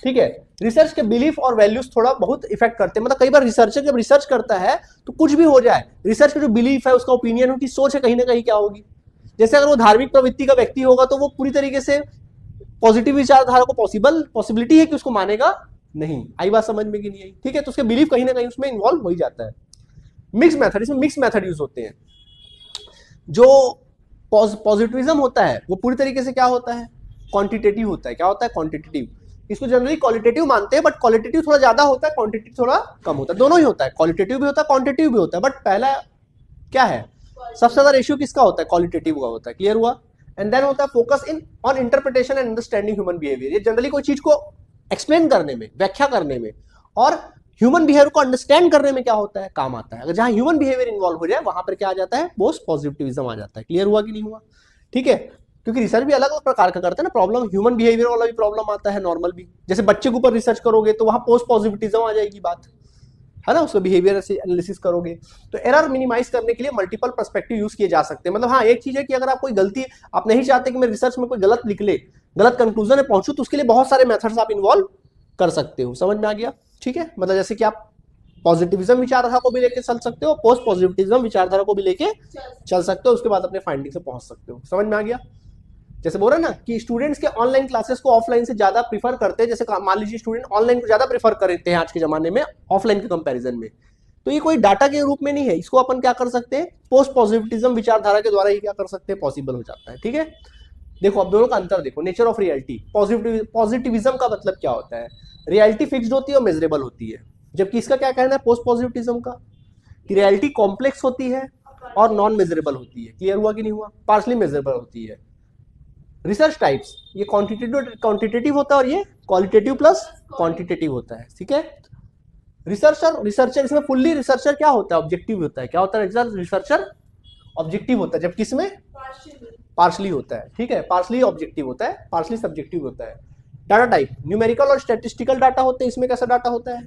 ठीक है। रिसर्च के बिलीफ और वैल्यूज थोड़ा बहुत इफेक्ट करते हैं। मतलब कई बार रिसर्चर जब रिसर्च करता है तो कुछ भी हो जाए, रिसर्च का जो बिलीफ है, उसका ओपिनियन, उनकी सोच है, कहीं ना कहीं क्या होगी। जैसे अगर वो धार्मिक प्रवृत्ति का व्यक्ति होगा तो वो पूरी तरीके से पॉजिटिव विचारधारा को पॉसिबिलिटी है कि उसको मानेगा नहीं। आई बात समझ में कि नहीं आई, ठीक है। तो उसके बिलीफ कहीं ना कहीं उसमें इन्वॉल्व हो ही जाता है। मिक्स मेथड, इसमें मिक्स मेथड यूज होते हैं। जो पॉजिटिविज्म होता है वो पूरी तरीके से क्या होता है, क्वांटिटेटिव होता है। क्या होता है, क्वांटिटेटिव। इसको जनरली क्वालिटेटिव मानते हैं, बट क्वालिटेटिव थोड़ा ज्यादा होता है, क्वांटिटेटिव थोड़ा कम होता है। दोनों ही होता है, क्वालिटेटिव भी होता है, क्वांटिटेटिव भी होता है, बट पहला क्या है, सबसे ज्यादा रेशियो किसका होता है, क्वालिटेटिव का होता है। क्लियर हुआ। एंड देन होता है focus in on interpretation and understanding human behaviour. ये जनरली कोई चीज को एक्सप्लेन करने में, व्याख्या करने में और ह्यूमन बिहेवियर को अंडरस्टैंड करने में क्या होता है, काम आता है। अगर जहां ह्यूमन बिहेवियर इन्वॉल्व हो जाए वहां पर क्या आ जाता है, पोस्ट पॉजिटिविज्म आ जाता है। क्लियर हुआ कि नहीं हुआ, ठीक है। क्योंकि रिसर्च भी अलग अलग प्रकार का करते हैं ना। प्रॉब्लम ह्यूमन बिहेवियर वाला भी प्रॉब्लम आता है, नॉर्मल भी। जैसे बच्चे के ऊपर रिसर्च करोगे तो वहां पोस्ट पॉजिटिविज्म आ जाएगी बात, है ना। उसका बिहेवियर से एनालिसिस करोगे तो एरर मिनिमाइज करने के लिए मल्टीपल पर्सपेक्टिव यूज किए जा सकते हैं। मतलब हाँ, एक चीज है कि अगर आप कोई गलती, आप नहीं चाहते कि मैं रिसर्च में कोई गलत निकले, गलत कंक्लूजन में पहुंचू, तो उसके लिए बहुत सारे मेथड्स आप इन्वॉल्व कर सकते हो। समझ में आ गया, ठीक है। मतलब जैसे कि आप पॉजिटिविज्म विचारधारा को भी लेके चल सकते हो, पोस्ट पॉजिटिविज्म विचारधारा को भी लेके चल सकते हो, उसके बाद अपने फाइंडिंग से पहुंच सकते हो। समझ में आ गया। जैसे बोल रहे ना कि स्टूडेंट्स के ऑनलाइन क्लासेस को ऑफलाइन से ज्यादा प्रीफर करते हैं। जैसे मान लीजिए स्टूडेंट ऑनलाइन को ज्यादा प्रीफर करते हैं आज के जमाने में ऑफलाइन के कंपैरिजन में, तो ये कोई डाटा के रूप में नहीं है। इसको अपन क्या कर सकते हैं, पोस्ट पॉजिटिविज्म विचारधारा के द्वारा ही क्या कर सकते हैं, पॉसिबल हो जाता है, ठीक है। देखो अब दोनों का अंतर देखो। नेचर ऑफ रियलिटी, पॉजिटिविज्म का मतलब क्या होता है, रियलिटी फिक्स्ड होती है और मेजरेबल होती है। जबकि इसका क्या कहना है, पोस्ट पॉजिटिविज्म का, कि रियलिटी कॉम्प्लेक्स होती है और नॉन मेजरेबल होती है। क्लियर हुआ कि नहीं हुआ, पार्शली मेजरेबल होती है। रिसर्च टाइप्स, ये क्वांटिटेटिव होता है और ये क्वालिटेटिव प्लस क्वांटिटेटिव होता है, ठीक है। रिसर्चर इसमें फुल्ली रिसर्चर क्या होता है, ऑब्जेक्टिव होता है। क्या होता है, रिसर्चर ऑब्जेक्टिव होता है, जबकि इसमें पार्शली होता है, ठीक है। पार्शली ऑब्जेक्टिव होता है, पार्शली सब्जेक्टिव होता है। डाटा टाइप, न्यूमेरिकल और स्टैटिस्टिकल डाटा होते हैं। इसमें कैसा डाटा होता है,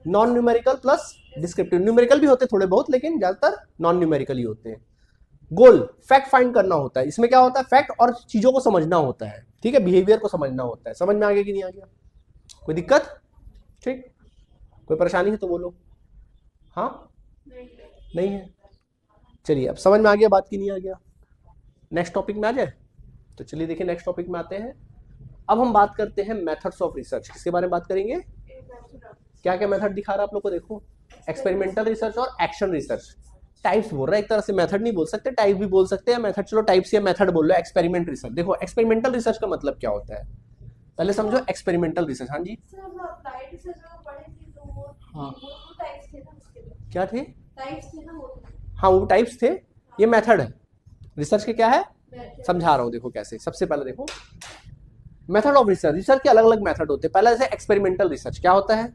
non numerical plus descriptive. Numerical भी होते हैं थोड़े बहुत, लेकिन ज्यादातर नॉन न्यूमेरिकल ही होते हैं। गोल, फैक्ट फाइंड करना होता है। इसमें क्या होता है, फैक्ट और चीजों को समझना होता है, ठीक है, बिहेवियर को समझना होता है। समझ में आ गया कि नहीं आ गया, कोई दिक्कत, ठीक, कोई परेशानी है तो बोलो। हाँ, नहीं है, चलिए अब समझ में आ गया बात की नहीं आ गया। नेक्स्ट टॉपिक में आ जाए तो चलिए देखिए, नेक्स्ट टॉपिक में आते हैं। अब हम बात करते हैं मेथड्स ऑफ रिसर्च। किसके बारे में बात करेंगे, क्या क्या मेथड दिखा रहा है आप लोग को, देखो एक्सपेरिमेंटल रिसर्च और एक्शन रिसर्च। टाइप्स बोल रहा है, एक तरह से मेथड नहीं बोल सकते, टाइप भी बोल सकते हैं, मेथड। चलो टाइप्स या मेथड बोल लो। एक्सपेरिमेंट रिसर्च, देखो एक्सपेरिमेंटल रिसर्च का मतलब क्या होता है, पहले समझो एक्सपेरिमेंटल रिसर्च। हाँ जी, हाँ क्या थे, हाँ वो टाइप्स थे, ये मेथड है रिसर्च के। क्या है, समझा रहा हूँ, देखो कैसे। सबसे पहले देखो मेथड ऑफ रिसर्च। रिसर्च के अलग अलग मेथड होते हैं। पहला जैसे एक्सपेरिमेंटल रिसर्च, क्या होता है,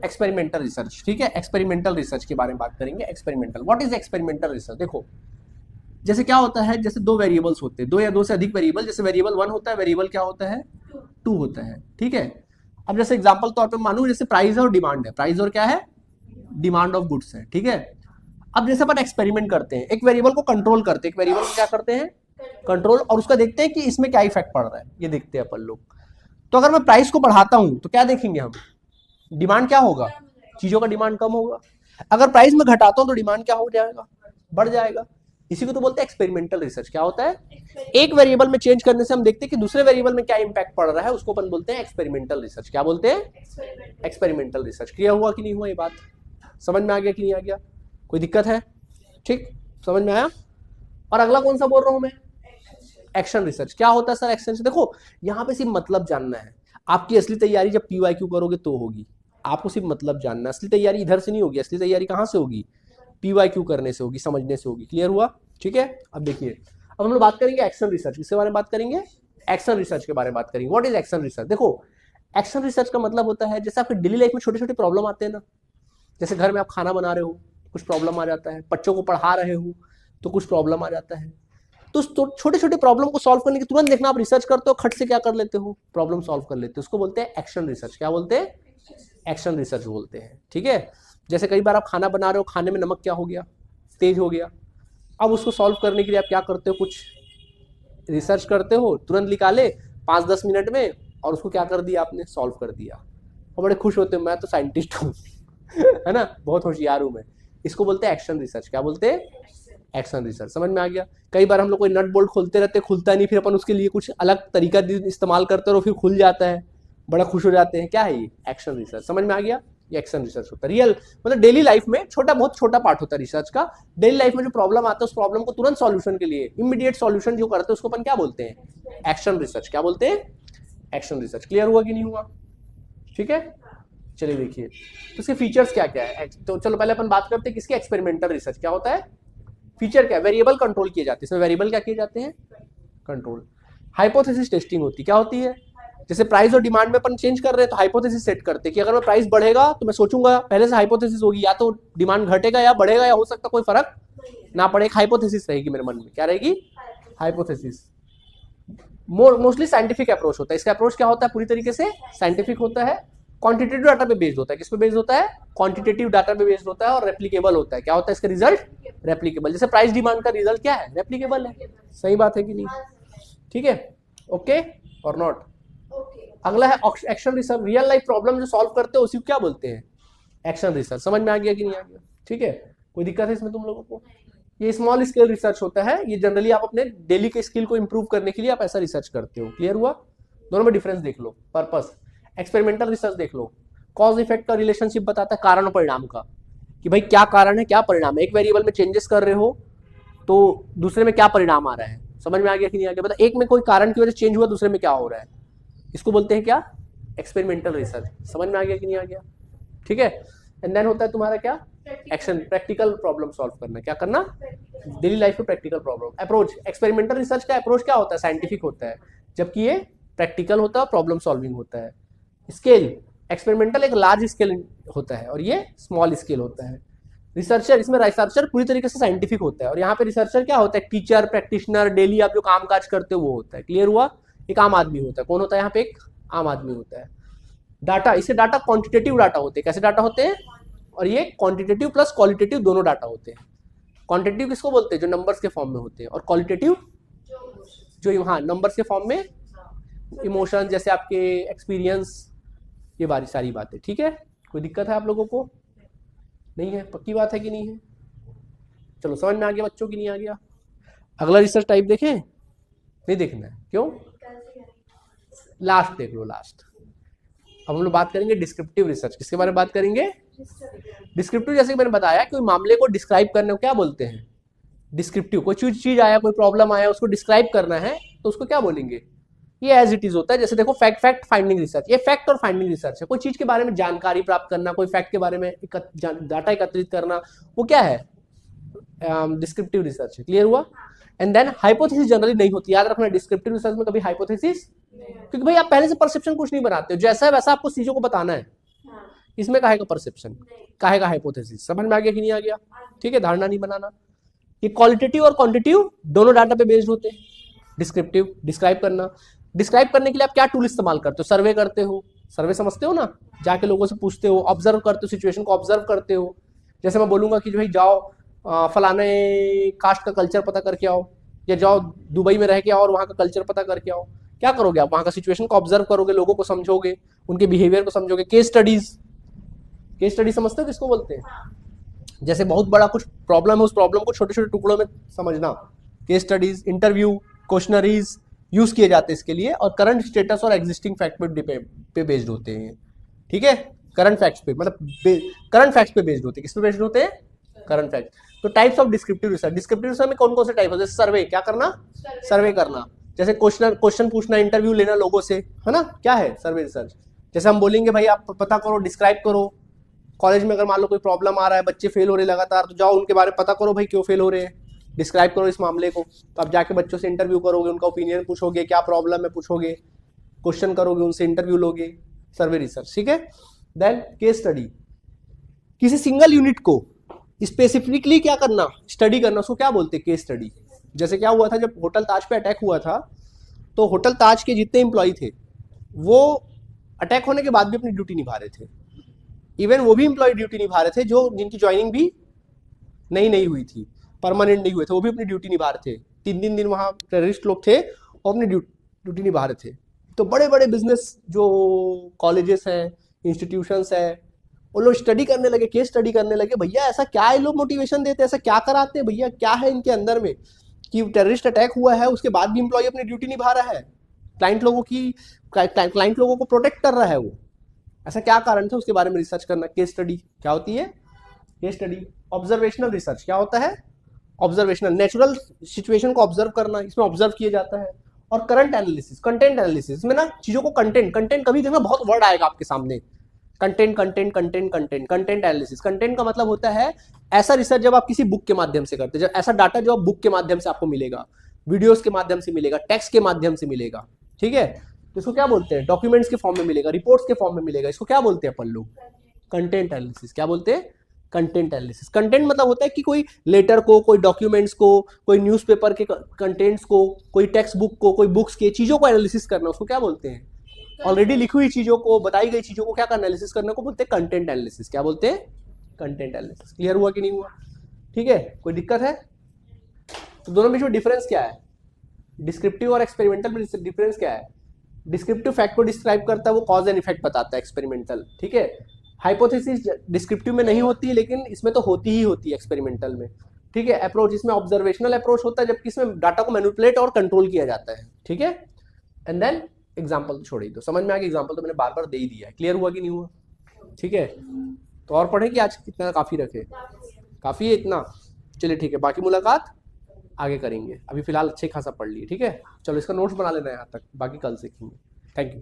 एक्सपेरिमेंटल रिसर्च, ठीक है। एक्सपेरिमेंटल रिसर्च के बारे में बात करेंगे। Experimental, what is experimental research. देखो जैसे क्या होता है, जैसे दो वेरिएबल्स होते हैं, दो या दो से अधिक वेरिएबल। जैसे वेरिएबल 1 होता है, वेरिएबल क्या होता है, 2 होता है, ठीक है। अब जैसे एग्जांपल तौर पे मानूं, जैसे प्राइस और डिमांड है। प्राइस और क्या है, डिमांड ऑफ गुड्स है, ठीक है। अब जैसे अपन एक्सपेरिमेंट करते हैं, एक वेरिएबल को कंट्रोल करते हैं, एक वेरिएबल को क्या करते हैं, कंट्रोल, और उसका देखते हैं कि इसमें क्या इफेक्ट पड़ रहा है, ये देखते हैं अपन लोग। तो अगर मैं प्राइस को बढ़ाता हूं तो क्या देखेंगे हम, डिमांड क्या होगा, चीजों का डिमांड कम होगा। अगर प्राइस में घटाता हूं तो डिमांड क्या हो जाएगा, बढ़ जाएगा। इसी को तो बोलते हैं एक्सपेरिमेंटल रिसर्च। क्या होता है, एक वेरिएबल में चेंज करने से हम देखते हैं कि दूसरे वेरिएबल में क्या इंपैक्ट पड़ रहा है, उसको अपन बोलते हैं एक्सपेरिमेंटल रिसर्च। क्या बोलते हैं, एक्सपेरिमेंटल रिसर्च। क्लियर हुआ कि नहीं हुआ, ये बात समझ में आ गया कि नहीं आ गया, कोई दिक्कत है, ठीक, समझ में आया। और अगला कौन सा बोल रहा हूं मैं, एक्शन रिसर्च क्या होता है सर? एक्शन रिसर्च देखो यहाँ पे सिर्फ मतलब जानना है। आपकी असली तैयारी जब PYQ करोगे तो होगी। आपको सिर्फ मतलब जानना है, असली तैयारी इधर से नहीं होगी। असली तैयारी कहाँ से होगी? PYQ करने से होगी, समझने से होगी। क्लियर हुआ? ठीक है। अब देखिए, अब हम लोग बात करेंगे एक्शन रिसर्च। किसके बारे में बात करेंगे? एक्शन रिसर्च के बारे में बात करेंगे। What is action research? देखो एक्शन रिसर्च का मतलब होता है जैसे आपके डेली लाइफ में छोटे छोटे प्रॉब्लम आते हैं ना, जैसे घर में आप खाना बना रहे हो कुछ प्रॉब्लम आ जाता है, बच्चों को पढ़ा रहे हो तो कुछ प्रॉब्लम आ जाता है, तो छोटे छोटे प्रॉब्लम को सॉल्व करने की तुरंत देखना आप रिसर्च करते हो, खट से क्या कर लेते हो? प्रॉब्लम सॉल्व कर लेते हो। उसको बोलते हैं एक्शन रिसर्च। क्या बोलते हैं? एक्शन रिसर्च बोलते हैं। ठीक है। जैसे कई बार आप खाना बना रहे हो, खाने में नमक क्या हो गया? तेज हो गया। अब उसको सॉल्व करने के लिए आप क्या करते हो? कुछ रिसर्च करते हो, तुरंत निकाले 5-10 मिनट में और उसको क्या कर दिया आपने? सॉल्व कर दिया। और बड़े खुश होते हो, मैं तो साइंटिस्ट हूँ है ना, बहुत होशियार हूँ मैं। इसको बोलते हैं एक्शन रिसर्च। क्या बोलते हैं? Action research. समझ में आ गया? कई बार हम लोग कोई नट बोल्ट खोलते रहते, खुलता नहीं, फिर अपन उसके लिए कुछ अलग तरीका इस्तेमाल करते रहो, फिर खुल जाता है, बड़ा खुश हो जाते हैं। क्या है ये? Action research. समझ में आ गया? ये एक्शन रिसर्च होता है। रियल मतलब डेली लाइफ में छोटा, बहुत छोटा पार्ट होता है रिसर्च का। डेली लाइफ में जो प्रॉब्लम आता है उस प्रॉब्लम को तुरंत सॉल्यूशन के लिए इमीडिएट सॉल्यूशन जो करते हैं उसको अपन क्या बोलते हैं? Action research. क्या बोलते हैं? Action research. क्लियर हुआ कि नहीं हुआ? ठीक है। चलिए देखिए तो इसके फीचर्स क्या क्या है। तो चलो पहले अपन बात करते हैं किसके? Experimental research. क्या होता है? फीचर क्या है? वेरिएबल कंट्रोल किए जाते हैं। इसमें वेरिएबल क्या किए जाते हैं? कंट्रोल। हाइपोथेसिस टेस्टिंग होती है। क्या होती है? जैसे प्राइस और डिमांड में अपन चेंज कर रहे हैं तो हाइपोथेसिस सेट करते हैं कि अगर मैं प्राइस बढ़ेगा तो मैं सोचूंगा, पहले से हाइपोथेसिस होगी, या तो डिमांड घटेगा या बढ़ेगा, या हो सकता कोई फर्क ना पड़े। एक हाइपोथेसिस रहेगी मेरे मन में। क्या रहेगी? हाइपोथेसिस। मोस्टली साइंटिफिक अप्रोच होता है। इसका अप्रोच क्या होता है? पूरी तरीके से साइंटिफिक होता है, क्वांटिटेटिव डाटा पे बेस्ड होता है। किस पे बेस्ड होता है? क्वांटिटेटिव डाटा पे बेस्ड होता है और रेप्लिकेबल होता है। क्या होता है इसका रिजल्ट? रेप्लिकेबल। जैसे प्राइस डिमांड का रिजल्ट क्या है? रेप्लिकेबल है। सही बात है कि नहीं? ठीक है। ओके और नॉट? अगला है action research. Real life problem जो सॉल्व करते हो उसी को क्या बोलते हैं? Action research. समझ में आ गया कि नहीं आ गया? ठीक है। कोई दिक्कत है इसमें तुम लोगों को? ये स्मॉल स्केल रिसर्च होता है। ये जनरली आप अपने डेली के स्किल को इंप्रूव करने के लिए आप ऐसा रिसर्च करते हो। क्लियर हुआ? दोनों में डिफरेंस देख लो। पर्पस एक्सपेरिमेंटल रिसर्च देख लो, कॉज इफेक्ट का रिलेशनशिप बताता है, कारण और परिणाम का, कि भाई क्या कारण है क्या परिणाम है। एक वेरिएबल में चेंजेस कर रहे हो तो दूसरे में क्या परिणाम आ रहा है। समझ में आ गया कि नहीं आ गया? मतलब एक में कोई कारण की वजह से चेंज हुआ, दूसरे में क्या हो रहा है। इसको बोलते हैं क्या? Experimental research. समझ में आ गया कि नहीं आ गया? ठीक है। एंड देन होता है तुम्हारा क्या? एक्शन, प्रैक्टिकल प्रॉब्लम सॉल्व करना। क्या करना? डेली लाइफ में practical problem. Approach experimental research का अप्रोच क्या होता है? साइंटिफिक होता है, जबकि ये प्रैक्टिकल होता है, प्रॉब्लम सॉल्विंग होता है। स्केल एक्सपेरिमेंटल एक लार्ज स्केल होता है और ये स्मॉल स्केल होता है। रिसर्चर, इसमें रिसर्चर पूरी तरीके से साइंटिफिक होता है और यहाँ पे रिसर्चर क्या होता है? टीचर, प्रैक्टिशनर, डेली आप जो काम काज करते हो वो होता है। क्लियर हुआ? एक आम आदमी होता है। कौन होता है यहाँ पे? एक आम आदमी होता है। डाटा, इससे डाटा क्वांटिटेटिव डाटा होते हैं। कैसे डाटा होते हैं? और ये क्वांटिटेटिव प्लस क्वालिटेटिव दोनों डाटा होते हैं। क्वांटिटेटिव किसको बोलते हैं? जो नंबर्स के फॉर्म में होते हैं, और क्वालिटेटिव जो हाँ नंबर्स के फॉर्म में, इमोशन जैसे आपके एक्सपीरियंस, ये बारी सारी बातें। ठीक है। कोई दिक्कत है आप लोगों को? नहीं है? पक्की बात है कि नहीं है? चलो समझ में आ गया बच्चों की नहीं आ गया? अगला रिसर्च टाइप देखें? नहीं देखना है? क्यों? लास्ट देख लो, लास्ट। अब हम लोग बात करेंगे डिस्क्रिप्टिव रिसर्च। किसके बारे में बात करेंगे? डिस्क्रिप्टिव। जैसे मैंने बताया कोई मामले को डिस्क्राइब करने को क्या बोलते हैं? डिस्क्रिप्टिव। कोई चीज आया, कोई प्रॉब्लम आया, उसको डिस्क्राइब करना है तो उसको क्या बोलेंगे? ये एज इट इज होता है। जैसे देखो फैक्ट फाइंडिंग रिसर्च, ये फैक्ट और फाइंडिंग रिसर्च है। कोई चीज के बारे में जानकारी प्राप्त करना, कोई फैक्ट के बारे में डाटा एकत्रित करना, वो क्या है? डिस्क्रिप्टिव रिसर्च है। क्लियर हुआ? एंड देन हाइपोथेसिस जनरली नहीं होती। याद रखना डिस्क्रिप्टिव रिसर्च में कभी हाइपोथेसिस, क्योंकि भाई आप पहले से परसेप्शन कुछ नहीं बनाते हो, जैसा है वैसा आपको चीजों को बताना है। इसमें काहे का परसेप्शन, काहे का हाइपोथेसिस। समझ में आ गया कि नहीं आ गया? ठीक है। धारणा नहीं बनाना। ये क्वालिटेटिव और क्वांटिटेटिव दोनों डाटा पे बेस्ड होते हैं। डिस्क्रिप्टिव, डिस्क्राइब करना। डिस्क्राइब करने के लिए आप क्या टूल इस्तेमाल करते हो? सर्वे करते हो। सर्वे समझते हो ना? जाके लोगों से पूछते हो, ऑब्जर्व करते हो, सिचुएशन को ऑब्जर्व करते हो। जैसे मैं बोलूंगा कि भाई जाओ फलाने कास्ट का कल्चर पता करके आओ, या जाओ दुबई में रह के आओ और वहाँ का कल्चर पता करके आओ। क्या करोगे आप? वहाँ का सिचुएशन को ऑब्जर्व करोगे, लोगों को समझोगे, उनके बिहेवियर को समझोगे। केस स्टडीज, केस स्टडी समझते हो किसको बोलते हैं? जैसे बहुत बड़ा कुछ प्रॉब्लम है, उस प्रॉब्लम को छोटे छोटे टुकड़ों में समझना। Case studies, interview, questionnaires use किए जाते हैं इसके लिए, और करंट स्टेटस और एग्जिस्टिंग फैक्ट पे बेस्ड होते हैं। ठीक है। करंट फैक्ट्स पे, मतलब करंट फैक्ट्स पे बेस्ड होते हैं। किस पे बेस्ड होते हैं? Current fact. तो types of descriptive research. Descriptive research में कौन कौन से टाइप होते हैं? सर्वे, क्या करना? सर्वे करना। जैसे क्वेश्चन पूछना, इंटरव्यू लेना लोगों से, है ना, क्या है सर्वे रिसर्च। जैसे हम बोलेंगे भाई आप पता करो, डिस्क्राइब करो, कॉलेज में अगर मान लो कोई प्रॉब्लम आ रहा है, बच्चे फेल हो रहे लगातार, तो जाओ उनके बारे में पता करो भाई क्यों फेल हो रहे हैं, डिस्क्राइब करो इस मामले को। तो आप जाके बच्चों से इंटरव्यू करोगे, उनका ओपिनियन पूछोगे, क्या प्रॉब्लम है पूछोगे, क्वेश्चन करोगे, उनसे इंटरव्यू लोगे, सर्वे रिसर्च, ठीक है। देन केस स्टडी, किसी सिंगल यूनिट को स्पेसिफिकली क्या करना, स्टडी करना, उसको क्या बोलते हैं, केस स्टडी। जैसे क्या हुआ था जब होटल ताज पे अटैक हुआ था, तो होटल ताज के जितने एम्प्लॉय थे वो अटैक होने के बाद भी अपनी ड्यूटी निभा रहे थे। इवन वो भी एम्प्लॉय ड्यूटी निभा रहे थे जो जिनकी ज्वाइनिंग भी नहीं हुई थी, परमानेंट नहीं हुए थे, वो भी अपनी ड्यूटी निभा रहे थे। 3 दिन वहाँ टेररिस्ट लोग थे और अपनी ड्यूटी निभा रहे थे। तो बड़े बड़े बिजनेस जो कॉलेजेस हैं, इंस्टीट्यूशंस हैं, वो लोग स्टडी करने लगे, केस स्टडी करने लगे, भैया ऐसा क्या है, लोग मोटिवेशन देते हैं, ऐसा क्या कराते हैं भैया, क्या है इनके अंदर में कि टेररिस्ट अटैक हुआ है उसके बाद भी एम्प्लॉय अपनी ड्यूटी निभा रहा है, क्लाइंट लोगों को प्रोटेक्ट कर रहा है, वो ऐसा क्या कारण था, उसके बारे में रिसर्च करना। केस स्टडी क्या होती है, केस स्टडी। ऑब्जर्वेशनल रिसर्च क्या होता है, ऑब्जर्वेशनल, नेचुरल सिचुएशन को ऑब्जर्व करना, इसमें ऑब्जर्व किया जाता है। और करंट एनालिसिस, कंटेंट एनालिसिस में ना चीजों को कंटेंट कभी देखना, बहुत वर्ड आएगा आपके सामने, कंटेंट एनालिसिस। कंटेंट का मतलब होता है ऐसा रिसर्च जब आप किसी बुक के माध्यम से करते हैं, जब ऐसा डाटा जो आप बुक के माध्यम से आपको मिलेगा, वीडियोस के माध्यम से मिलेगा, टेक्स्ट के माध्यम से मिलेगा, ठीक है, तो इसको क्या बोलते हैं, डॉक्यूमेंट्स के फॉर्म में मिलेगा, रिपोर्ट्स के फॉर्म में मिलेगा, इसको क्या बोलते हैं अपन लोग, कंटेंट एनालिसिस। क्या बोलते हैं, कंटेंट एनालिसिस। कंटेंट मतलब होता है कि कोई लेटर को, कोई डॉक्यूमेंट्स को, कोई न्यूज़पेपर के कंटेंट्स को, कोई टेक्स्ट बुक को, कोई बुक्स के चीजों को एनालिसिस करना, उसको क्या बोलते हैं, ऑलरेडी लिखी हुई चीजों को, बताई गई चीजों को क्या करना, एनालिसिस करने को बोलते हैं कंटेंट एनालिसिस। क्या बोलते हैं, कंटेंट एनालिसिस। क्लियर हुआ कि नहीं हुआ, ठीक है, कोई दिक्कत है। तो दोनों बीच में डिफरेंस क्या है, डिस्क्रिप्टिव और एक्सपेरिमेंटल में डिफरेंस क्या है। डिस्क्रिप्टिव फैक्ट को डिस्क्राइब करता है, वो कॉज एंड इफेक्ट बताता है, एक्सपेरिमेंटल, ठीक है। हाइपोथेसिस डिस्क्रिप्टिव में नहीं होती, लेकिन इसमें तो होती ही होती है एक्सपेरिमेंटल में, ठीक है। अप्रोच इसमें ऑब्जर्वेशनल अप्रोच होता है, जबकि इसमें डाटा को मैनिपुलेट और कंट्रोल किया जाता है, ठीक है। एंड देन एग्जाम्पल तो छोड़ ही दो, समझ में आ गया, एग्जाम्पल तो मैंने बार बार दे ही दिया है। क्लियर हुआ कि नहीं हुआ, ठीक है। तो और पढ़ें कि आज कितना काफी रखे, काफी है इतना, चलिए ठीक है, बाकी मुलाकात आगे करेंगे, अभी फिलहाल अच्छे खासा पढ़ लिए, ठीक है। चलो इसका नोट्स बना लेना यहाँ तक, बाकी कल सीखेंगे। Thank you.